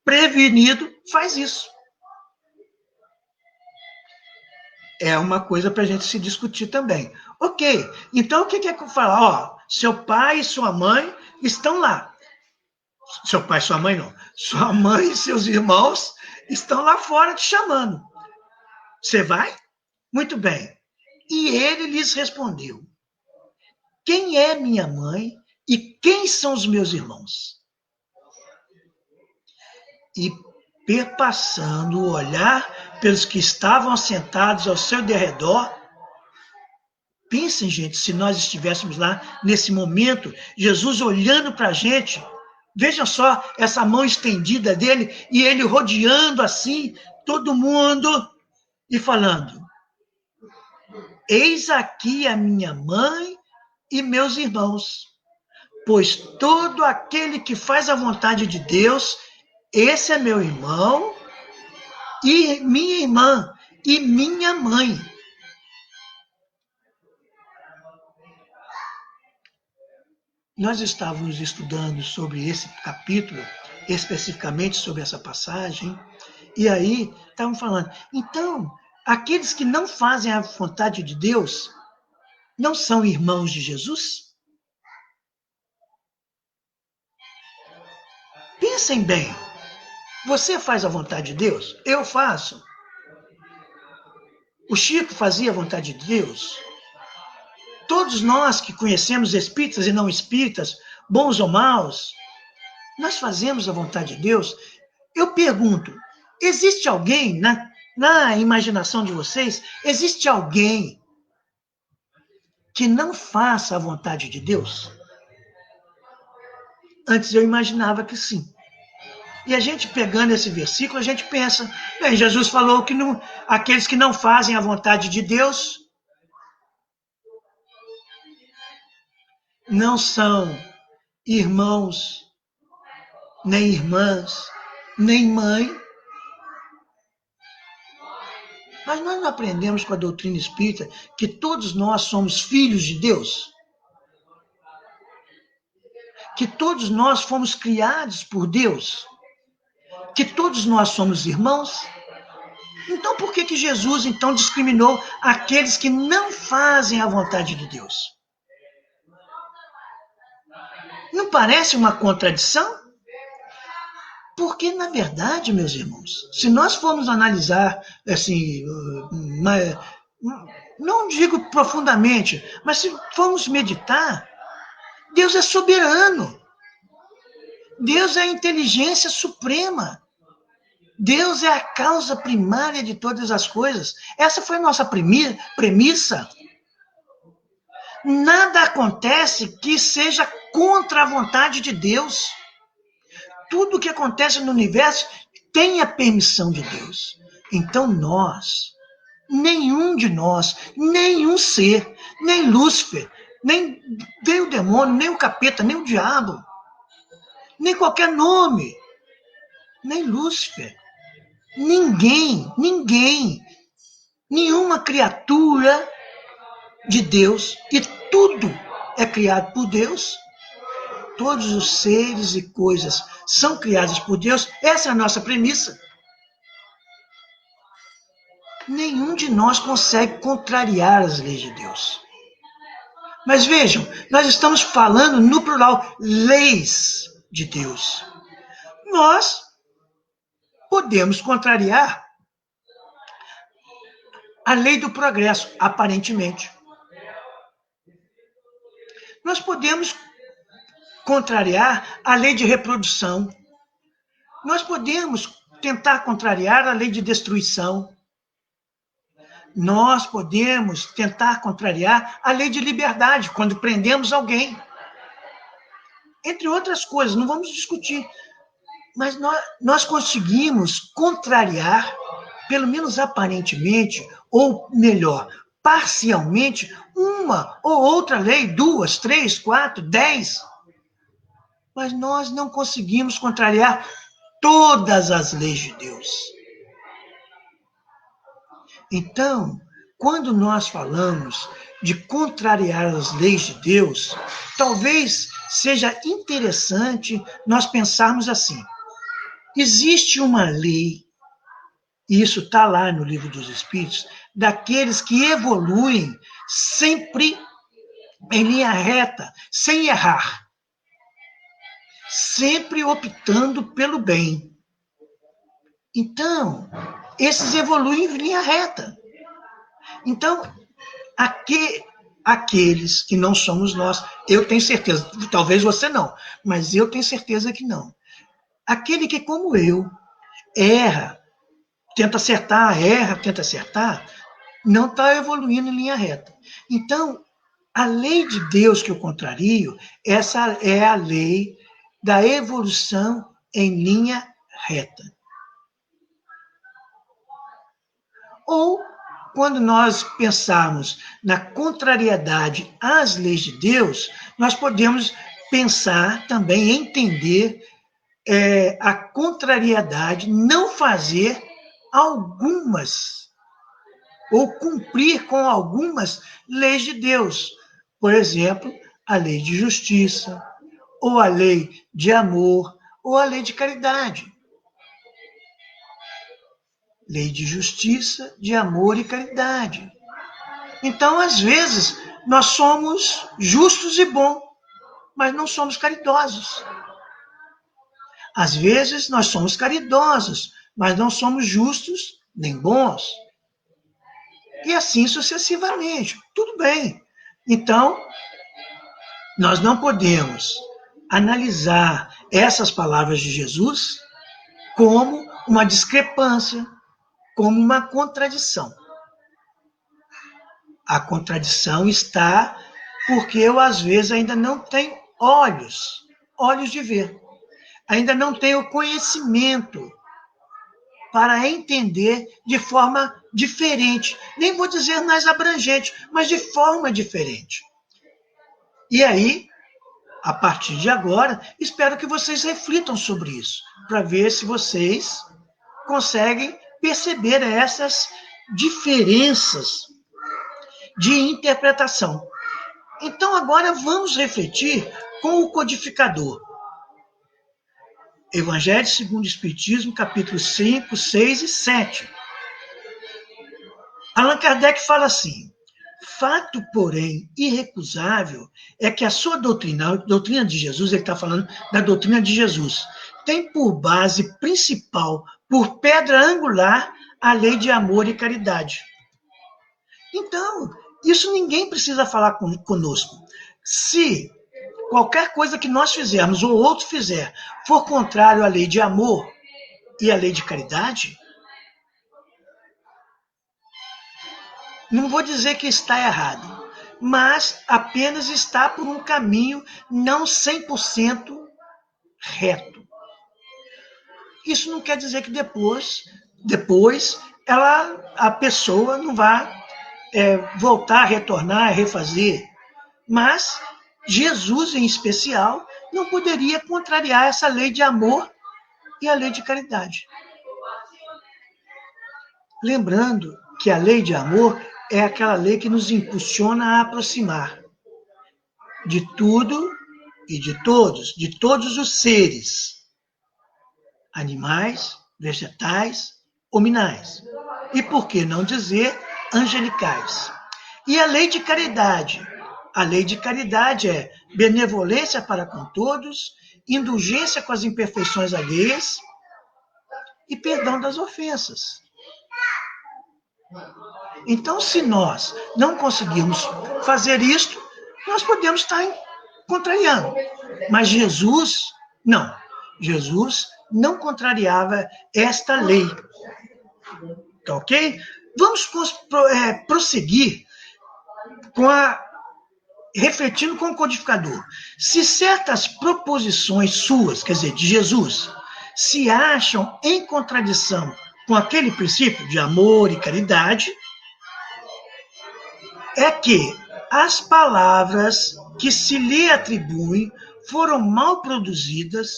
prevenido, faz isso. É uma coisa para a gente se discutir também. Ok, então o que é que eu falo? Ó, seu pai e sua mãe estão lá. Seu pai e sua mãe não. Sua mãe e seus irmãos estão lá fora te chamando. Você vai? Muito bem. E ele lhes respondeu: quem é minha mãe e quem são os meus irmãos? E perpassando o olhar pelos que estavam sentados ao seu derredor. Pensem, gente, se nós estivéssemos lá nesse momento, Jesus olhando para a gente, vejam só essa mão estendida dele e ele rodeando assim, todo mundo, e falando: eis aqui a minha mãe e meus irmãos, pois todo aquele que faz a vontade de Deus, esse é meu irmão e minha irmã e minha mãe. Nós estávamos estudando sobre esse capítulo, especificamente sobre essa passagem, e aí estavam falando, então, aqueles que não fazem a vontade de Deus não são irmãos de Jesus? Pensem bem, você faz a vontade de Deus? Eu faço. O Chico fazia a vontade de Deus? Todos nós que conhecemos espíritas e não espíritas, bons ou maus, nós fazemos a vontade de Deus? Eu pergunto, existe alguém, na imaginação de vocês, existe alguém que não faça a vontade de Deus? Antes eu imaginava que sim. E a gente pegando esse versículo, a gente pensa, bem, Jesus falou que aqueles que não fazem a vontade de Deus não são irmãos, nem irmãs, nem mãe. Mas nós não aprendemos com a doutrina espírita que todos nós somos filhos de Deus? Que todos nós fomos criados por Deus? Que todos nós somos irmãos? Então por que Jesus então discriminou aqueles que não fazem a vontade de Deus? Não parece uma contradição? Porque, na verdade, meus irmãos, se nós formos analisar, assim, não digo profundamente, mas se formos meditar, Deus é soberano. Deus é a inteligência suprema. Deus é a causa primária de todas as coisas. Essa foi a nossa premissa. Nada acontece que seja contra a vontade de Deus. Tudo que acontece no universo tem a permissão de Deus. Então nenhum de nós, nenhum ser, nem Lúcifer, nem o demônio, nem o capeta, nem o diabo, nem qualquer nome, nem Lúcifer, ninguém, nenhuma criatura de Deus, e tudo é criado por Deus, todos os seres e coisas são criados por Deus, essa é a nossa premissa. Nenhum de nós consegue contrariar as leis de Deus. Mas vejam, nós estamos falando no plural, leis de Deus. Nós podemos contrariar a lei do progresso, aparentemente. Nós podemos contrariar a lei de reprodução. Nós podemos tentar contrariar a lei de destruição. Nós podemos tentar contrariar a lei de liberdade, quando prendemos alguém. Entre outras coisas, não vamos discutir. Mas nós conseguimos contrariar, pelo menos aparentemente, ou melhor, parcialmente, uma ou outra lei, 2, 3, 4, 10. Mas nós não conseguimos contrariar todas as leis de Deus. Então, quando nós falamos de contrariar as leis de Deus, talvez seja interessante nós pensarmos assim. Existe uma lei, e isso está lá no Livro dos Espíritos, daqueles que evoluem sempre em linha reta, sem errar, sempre optando pelo bem. Então, esses evoluem em linha reta. Então, aqueles que não somos nós, eu tenho certeza, talvez você não, mas eu tenho certeza que não. Aquele que, como eu, erra, tenta acertar, não está evoluindo em linha reta. Então, a lei de Deus que eu contrario, essa é a lei da evolução em linha reta. Ou, quando nós pensarmos na contrariedade às leis de Deus, nós podemos pensar também, entender a contrariedade, não fazer algumas, ou cumprir com algumas leis de Deus. Por exemplo, a lei de justiça, ou a lei de amor, ou a lei de caridade. Lei de justiça, de amor e caridade. Então, às vezes, nós somos justos e bons, mas não somos caridosos. Às vezes, nós somos caridosos, mas não somos justos nem bons. E assim sucessivamente. Tudo bem. Então, nós não podemos analisar essas palavras de Jesus como uma discrepância, como uma contradição. A contradição está porque eu, às vezes, ainda não tenho olhos de ver. Ainda não tenho conhecimento para entender de forma diferente. Nem vou dizer mais abrangente, mas de forma diferente. E aí, a partir de agora, espero que vocês reflitam sobre isso, para ver se vocês conseguem perceber essas diferenças de interpretação. Então, agora vamos refletir com o codificador. Evangelho segundo o Espiritismo, capítulo 5, 6 e 7. Allan Kardec fala assim: fato, porém, irrecusável é que a sua doutrina, a doutrina de Jesus, ele está falando da doutrina de Jesus, tem por base principal, por pedra angular, a lei de amor e caridade. Então, isso ninguém precisa falar conosco. Se qualquer coisa que nós fizermos ou outro fizer for contrário à lei de amor e à lei de caridade, não vou dizer que está errado, mas apenas está por um caminho não 100% reto. Isso não quer dizer que depois a pessoa não vai voltar, retornar, refazer. Mas Jesus, em especial, não poderia contrariar essa lei de amor e a lei de caridade. Lembrando que a lei de amor é aquela lei que nos impulsiona a aproximar de tudo e de todos os seres, animais, vegetais, hominais. E por que não dizer angelicais? E a lei de caridade? A lei de caridade é benevolência para com todos, indulgência com as imperfeições alheias e perdão das ofensas. Então, se nós não conseguirmos fazer isto, nós podemos estar contrariando. Mas Jesus, não. Jesus não contrariava esta lei. Tá ok? Vamos prosseguir refletindo com o codificador. Se certas proposições suas, quer dizer, de Jesus, se acham em contradição com aquele princípio de amor e caridade, é que as palavras que se lhe atribuem foram mal produzidas,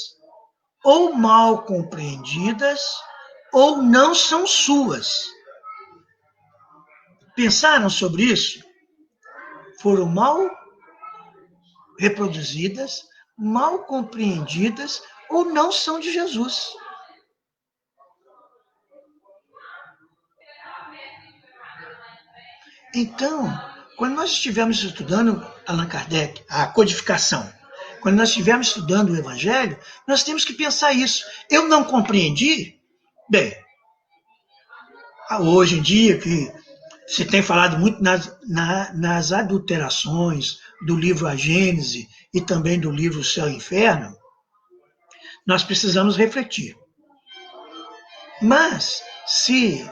ou mal compreendidas, ou não são suas. Pensaram sobre isso? Foram mal reproduzidas, mal compreendidas ou não são de Jesus. Então, quando nós estivermos estudando Allan Kardec, a codificação, quando nós estivermos estudando o Evangelho, nós temos que pensar isso. Eu não compreendi? Bem, hoje em dia, que se tem falado muito nas adulterações do livro A Gênese e também do livro Céu e Inferno, nós precisamos refletir. Mas, se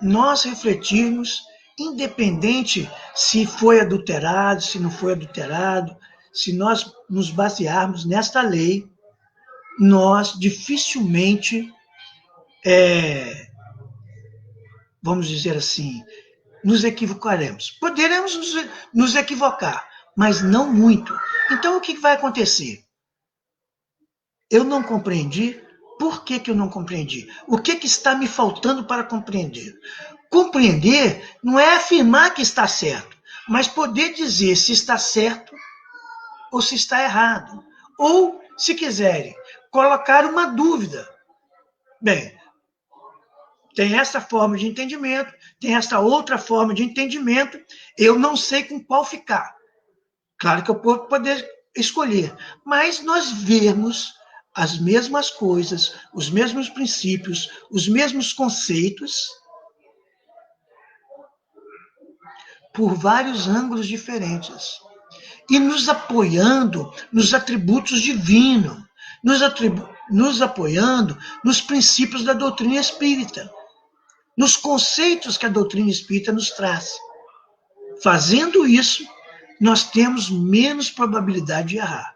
nós refletirmos, independente se foi adulterado, se não foi adulterado, se nós nos basearmos nesta lei, nós dificilmente, vamos dizer assim, nos equivocaremos. Poderemos nos equivocar, mas não muito. Então, o que vai acontecer? Eu não compreendi. Por que eu não compreendi? O que está me faltando para compreender? Compreender não é afirmar que está certo, mas poder dizer se está certo ou se está errado. Ou, se quiserem, colocar uma dúvida. Bem, tem essa forma de entendimento, tem essa outra forma de entendimento, eu não sei com qual ficar. Claro que eu vou poder escolher, mas nós vemos as mesmas coisas, os mesmos princípios, os mesmos conceitos, por vários ângulos diferentes. E nos apoiando nos atributos divinos, nos apoiando nos princípios da doutrina espírita, nos conceitos que a doutrina espírita nos traz. Fazendo isso, nós temos menos probabilidade de errar.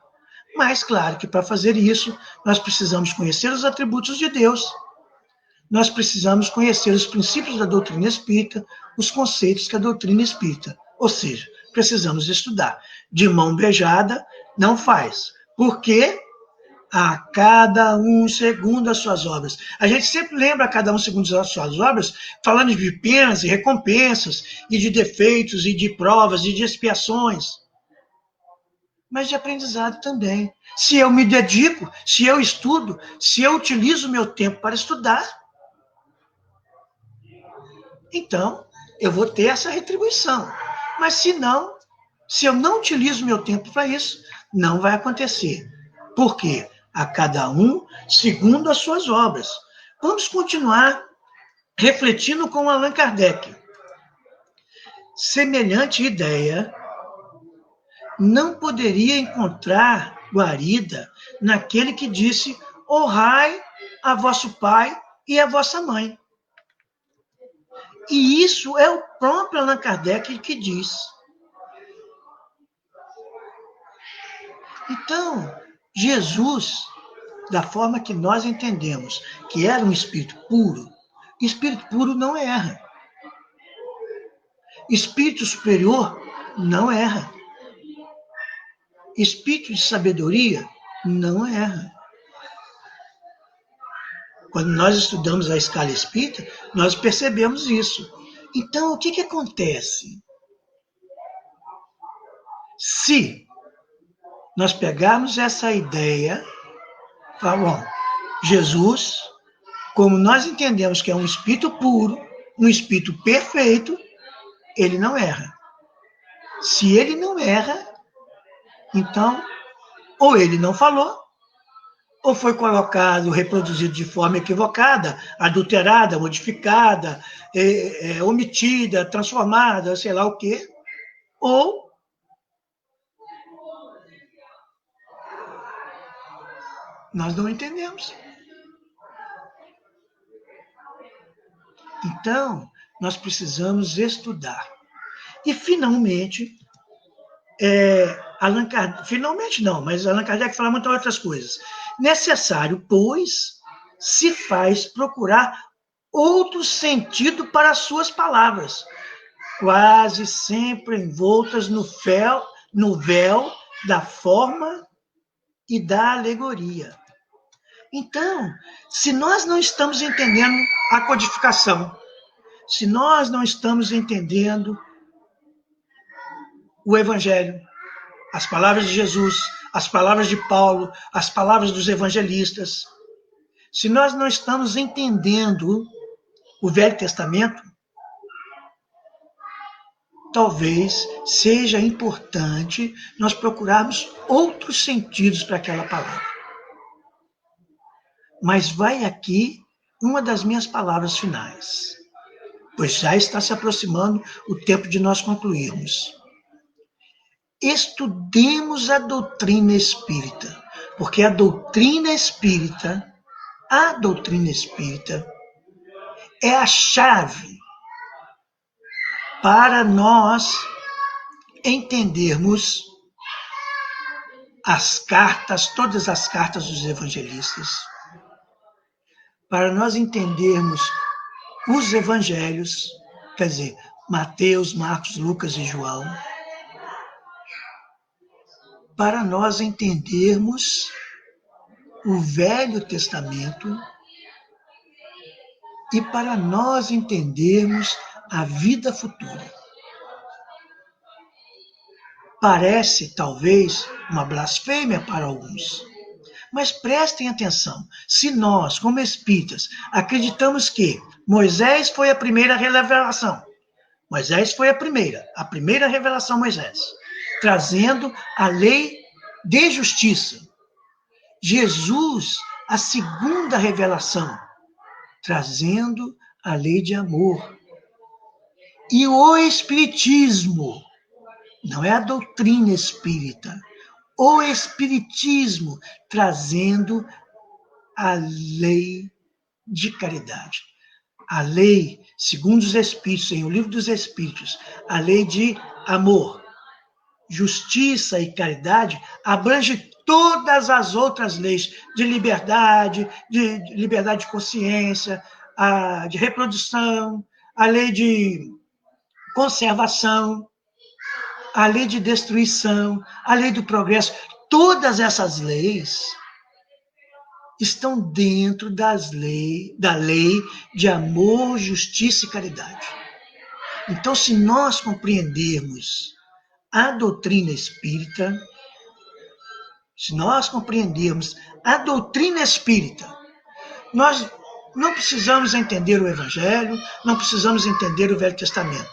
Mas, claro que para fazer isso, nós precisamos conhecer os atributos de Deus, nós precisamos conhecer os princípios da doutrina espírita, os conceitos que a doutrina espírita, ou seja, precisamos estudar. De mão beijada, não faz. Porque a cada um segundo as suas obras. A gente sempre lembra a cada um segundo as suas obras, falando de penas e recompensas, e de defeitos, e de provas, e de expiações. Mas de aprendizado também. Se eu me dedico, se eu estudo, se eu utilizo o meu tempo para estudar, então eu vou ter essa retribuição. Mas se não, se eu não utilizo o meu tempo para isso, não vai acontecer. Por quê? A cada um segundo as suas obras. Vamos continuar refletindo com Allan Kardec. Semelhante ideia não poderia encontrar guarida naquele que disse: honrai a vosso pai e a vossa mãe. E isso é o próprio Allan Kardec que diz. Então, Jesus, da forma que nós entendemos, que era um espírito puro não erra. Espírito superior não erra. Espírito de sabedoria não erra. Quando nós estudamos a escala espírita, nós percebemos isso. Então, o que acontece? Se nós pegarmos essa ideia, bom, Jesus, como nós entendemos que é um espírito puro, um espírito perfeito, ele não erra. Se ele não erra, então, ou ele não falou, ou foi colocado, reproduzido de forma equivocada, adulterada, modificada, omitida, transformada, sei lá o quê, ou nós não entendemos. Então, nós precisamos estudar. E, finalmente, Allan Kardec, finalmente não, mas Allan Kardec fala muitas outras coisas. Necessário, pois, se faz procurar outro sentido para as suas palavras, quase sempre envoltas no véu da forma e da alegoria. Então, se nós não estamos entendendo a codificação, se nós não estamos entendendo o Evangelho, as palavras de Jesus, as palavras de Paulo, as palavras dos evangelistas, se nós não estamos entendendo o Velho Testamento, talvez seja importante nós procurarmos outros sentidos para aquela palavra. Mas vai aqui uma das minhas palavras finais, pois já está se aproximando o tempo de nós concluirmos. Estudemos a doutrina espírita, porque a doutrina espírita é a chave para nós entendermos as cartas, todas as cartas dos evangelistas, para nós entendermos os evangelhos, quer dizer, Mateus, Marcos, Lucas e João, para nós entendermos o Velho Testamento e para nós entendermos a vida futura. Parece, talvez, uma blasfêmia para alguns, mas prestem atenção. Se nós, como espíritas, acreditamos que Moisés foi a primeira revelação, Moisés foi a primeira revelação Moisés, trazendo a lei de justiça. Jesus, a segunda revelação, trazendo a lei de amor. E o Espiritismo, não é a doutrina espírita, o Espiritismo trazendo a lei de caridade. A lei, segundo os Espíritos, em O Livro dos Espíritos, a lei de amor, justiça e caridade abrange todas as outras leis de liberdade de consciência, de reprodução, a lei de conservação, a lei de destruição, a lei do progresso. Todas essas leis estão dentro da lei de amor, justiça e caridade. Então, se nós compreendermos a doutrina espírita, nós não precisamos entender o Evangelho, não precisamos entender o Velho Testamento,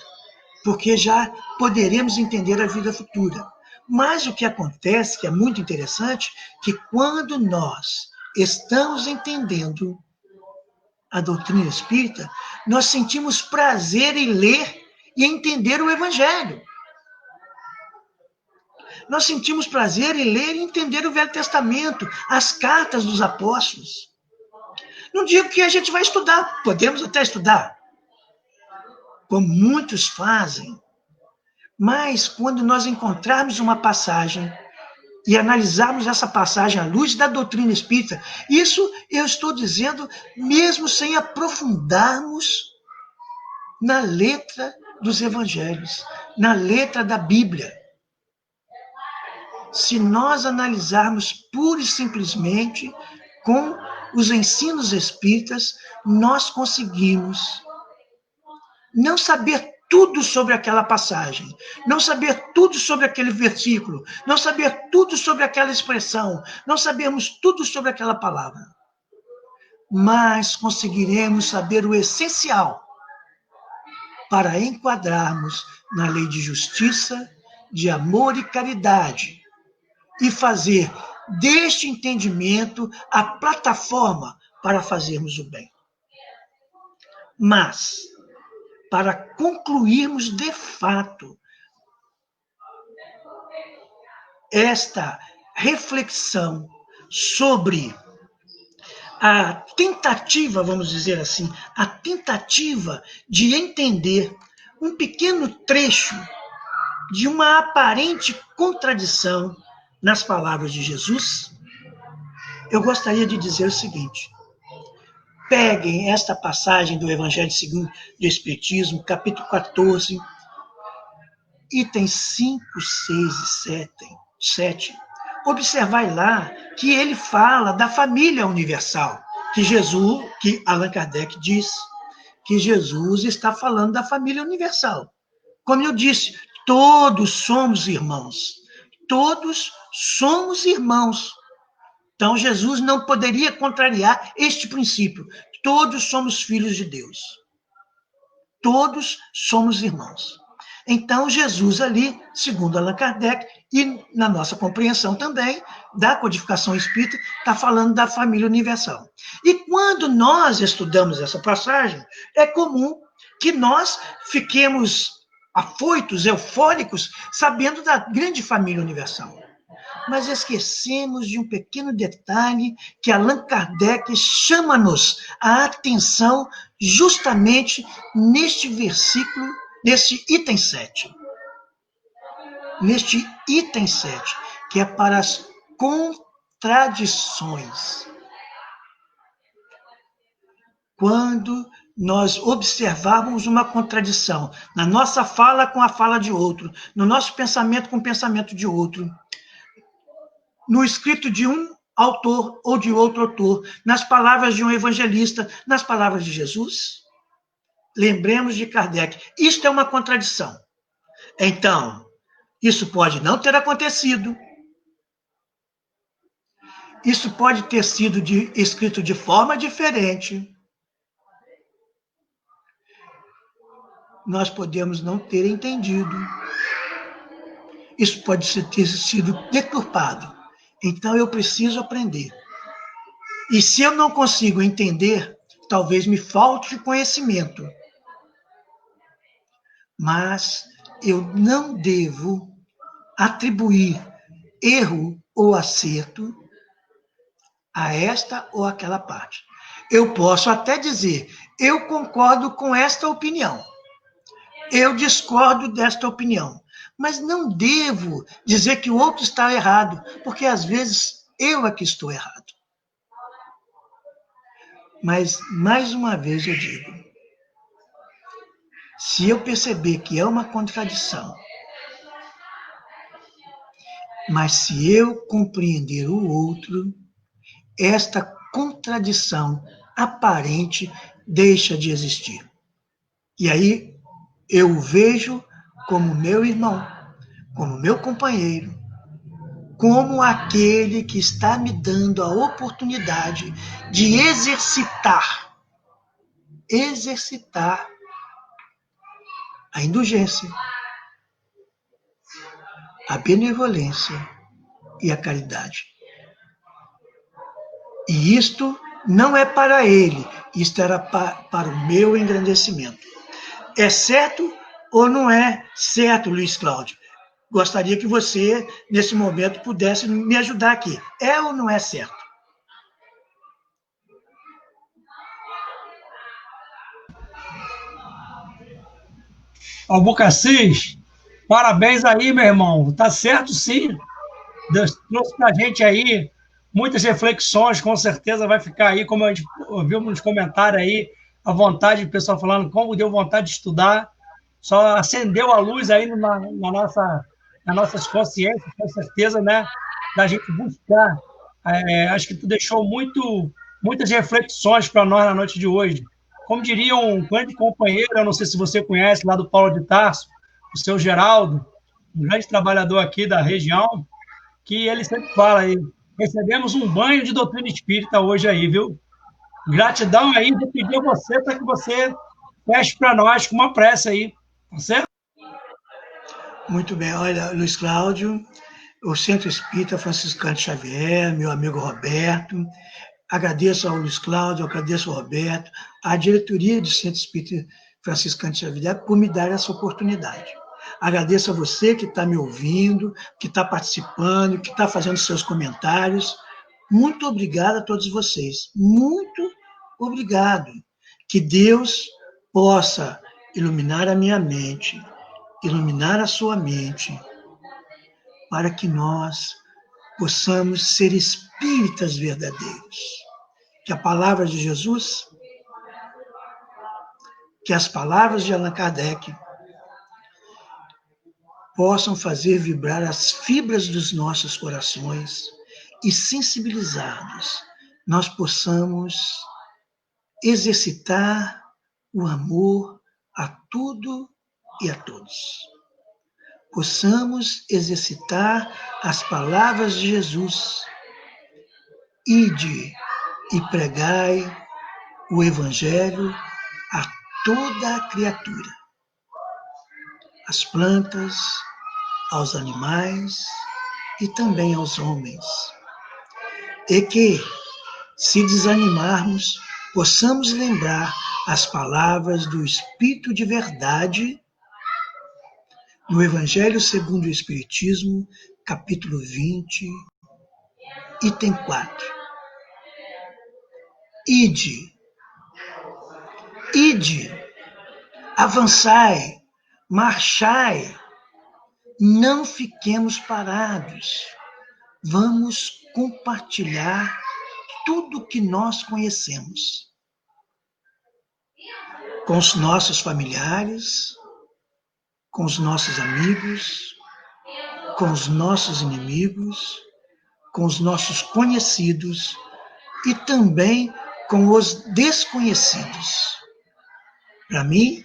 porque já poderemos entender a vida futura. Mas o que acontece, que é muito interessante, que quando nós estamos entendendo a doutrina espírita, nós sentimos prazer em ler e entender o Evangelho. Nós sentimos prazer em ler e entender o Velho Testamento, as cartas dos apóstolos. Não digo que a gente vai estudar, podemos até estudar, como muitos fazem, mas quando nós encontrarmos uma passagem e analisarmos essa passagem à luz da doutrina espírita, isso eu estou dizendo mesmo sem aprofundarmos na letra dos evangelhos, na letra da Bíblia. Se nós analisarmos pura e simplesmente com os ensinos espíritas, nós conseguimos não saber tudo sobre aquela passagem, não saber tudo sobre aquele versículo, não saber tudo sobre aquela expressão, não sabermos tudo sobre aquela palavra, mas conseguiremos saber o essencial para enquadrarmos na lei de justiça, de amor e caridade e fazer deste entendimento a plataforma para fazermos o bem. Mas, para concluirmos de fato esta reflexão sobre a tentativa, vamos dizer assim, a tentativa de entender um pequeno trecho de uma aparente contradição nas palavras de Jesus, eu gostaria de dizer o seguinte: peguem esta passagem do Evangelho segundo o Espiritismo, capítulo 14, itens 5, 6 e 7. Observai lá que ele fala da família universal, que Allan Kardec diz que Jesus está falando da família universal. Como eu disse, todos somos irmãos, todos somos irmãos. Então, Jesus não poderia contrariar este princípio. Todos somos filhos de Deus. Todos somos irmãos. Então, Jesus ali, segundo Allan Kardec, e na nossa compreensão também, da codificação espírita, está falando da família universal. E quando nós estudamos essa passagem, é comum que nós fiquemos afoitos, eufóricos, sabendo da grande família universal. Mas esquecemos de um pequeno detalhe que Allan Kardec chama-nos a atenção justamente neste versículo, neste item 7. Neste item 7, que é para as contradições. Quando nós observarmos uma contradição na nossa fala com a fala de outro, no nosso pensamento com o pensamento de outro, no escrito de um autor ou de outro autor, nas palavras de um evangelista, nas palavras de Jesus, lembremos de Kardec. Isto é uma contradição. Então, isso pode não ter acontecido. Isso pode ter sido escrito de forma diferente. Nós podemos não ter entendido. Isso pode ter sido deturpado. Então, eu preciso aprender. E se eu não consigo entender, talvez me falte conhecimento. Mas eu não devo atribuir erro ou acerto a esta ou aquela parte. Eu posso até dizer, eu concordo com esta opinião. Eu discordo desta opinião. Mas não devo dizer que o outro está errado, porque às vezes eu é que estou errado. Mas, mais uma vez eu digo, se eu perceber que é uma contradição, mas se eu compreender o outro, esta contradição aparente deixa de existir. E aí eu o vejo como meu irmão, como meu companheiro, como aquele que está me dando a oportunidade de exercitar a indulgência, a benevolência e a caridade. E isto não é para ele, isto era para o meu engrandecimento. É certo ou não é certo, Luiz Cláudio? Gostaria que você, nesse momento, pudesse me ajudar aqui. É ou não é certo? Albucacis, parabéns aí, meu irmão. Tá certo, sim. Deus trouxe para a gente aí muitas reflexões, com certeza vai ficar aí, como a gente ouviu nos comentários aí, a vontade, o pessoal falando como deu vontade de estudar, só acendeu a luz aí nas nossas consciências, com certeza, né, da gente buscar. Acho que tu deixou muitas reflexões para nós na noite de hoje. Como diria um grande companheiro, eu não sei se você conhece, lá do Paulo de Tarso, o seu Geraldo, um grande trabalhador aqui da região, que ele sempre fala aí, recebemos um banho de doutrina espírita hoje aí, viu? Gratidão aí, vou pedir a você para que você feche para nós com uma prece aí, tá certo? Muito bem, olha, Luiz Cláudio, o Centro Espírita Franciscano Xavier, meu amigo Roberto, agradeço ao Luiz Cláudio, agradeço ao Roberto, à diretoria do Centro Espírita Franciscano Xavier por me dar essa oportunidade. Agradeço a você que está me ouvindo, que está participando, que está fazendo seus comentários. Muito obrigado a todos vocês. Muito obrigado. Que Deus possa iluminar a minha mente, iluminar a sua mente, para que nós possamos ser espíritas verdadeiros. Que a palavra de Jesus, que as palavras de Allan Kardec possam fazer vibrar as fibras dos nossos corações e, sensibilizados, nós possamos exercitar o amor a tudo e a todos. possamos exercitar as palavras de Jesus. Ide e pregai o Evangelho a toda a criatura, às plantas, aos animais e também aos homens. E que, se desanimarmos, possamos lembrar as palavras do Espírito de verdade no Evangelho segundo o Espiritismo, capítulo 20, item 4. Ide, avançai, marchai, não fiquemos parados. Vamos compartilhar tudo que nós conhecemos com os nossos familiares, com os nossos amigos, com os nossos inimigos, com os nossos conhecidos e também com os desconhecidos. Para mim,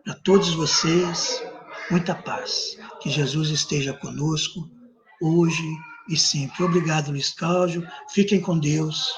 para todos vocês, muita paz. Que Jesus esteja conosco hoje e sempre. Obrigado, Luiz Cláudio. Fiquem com Deus.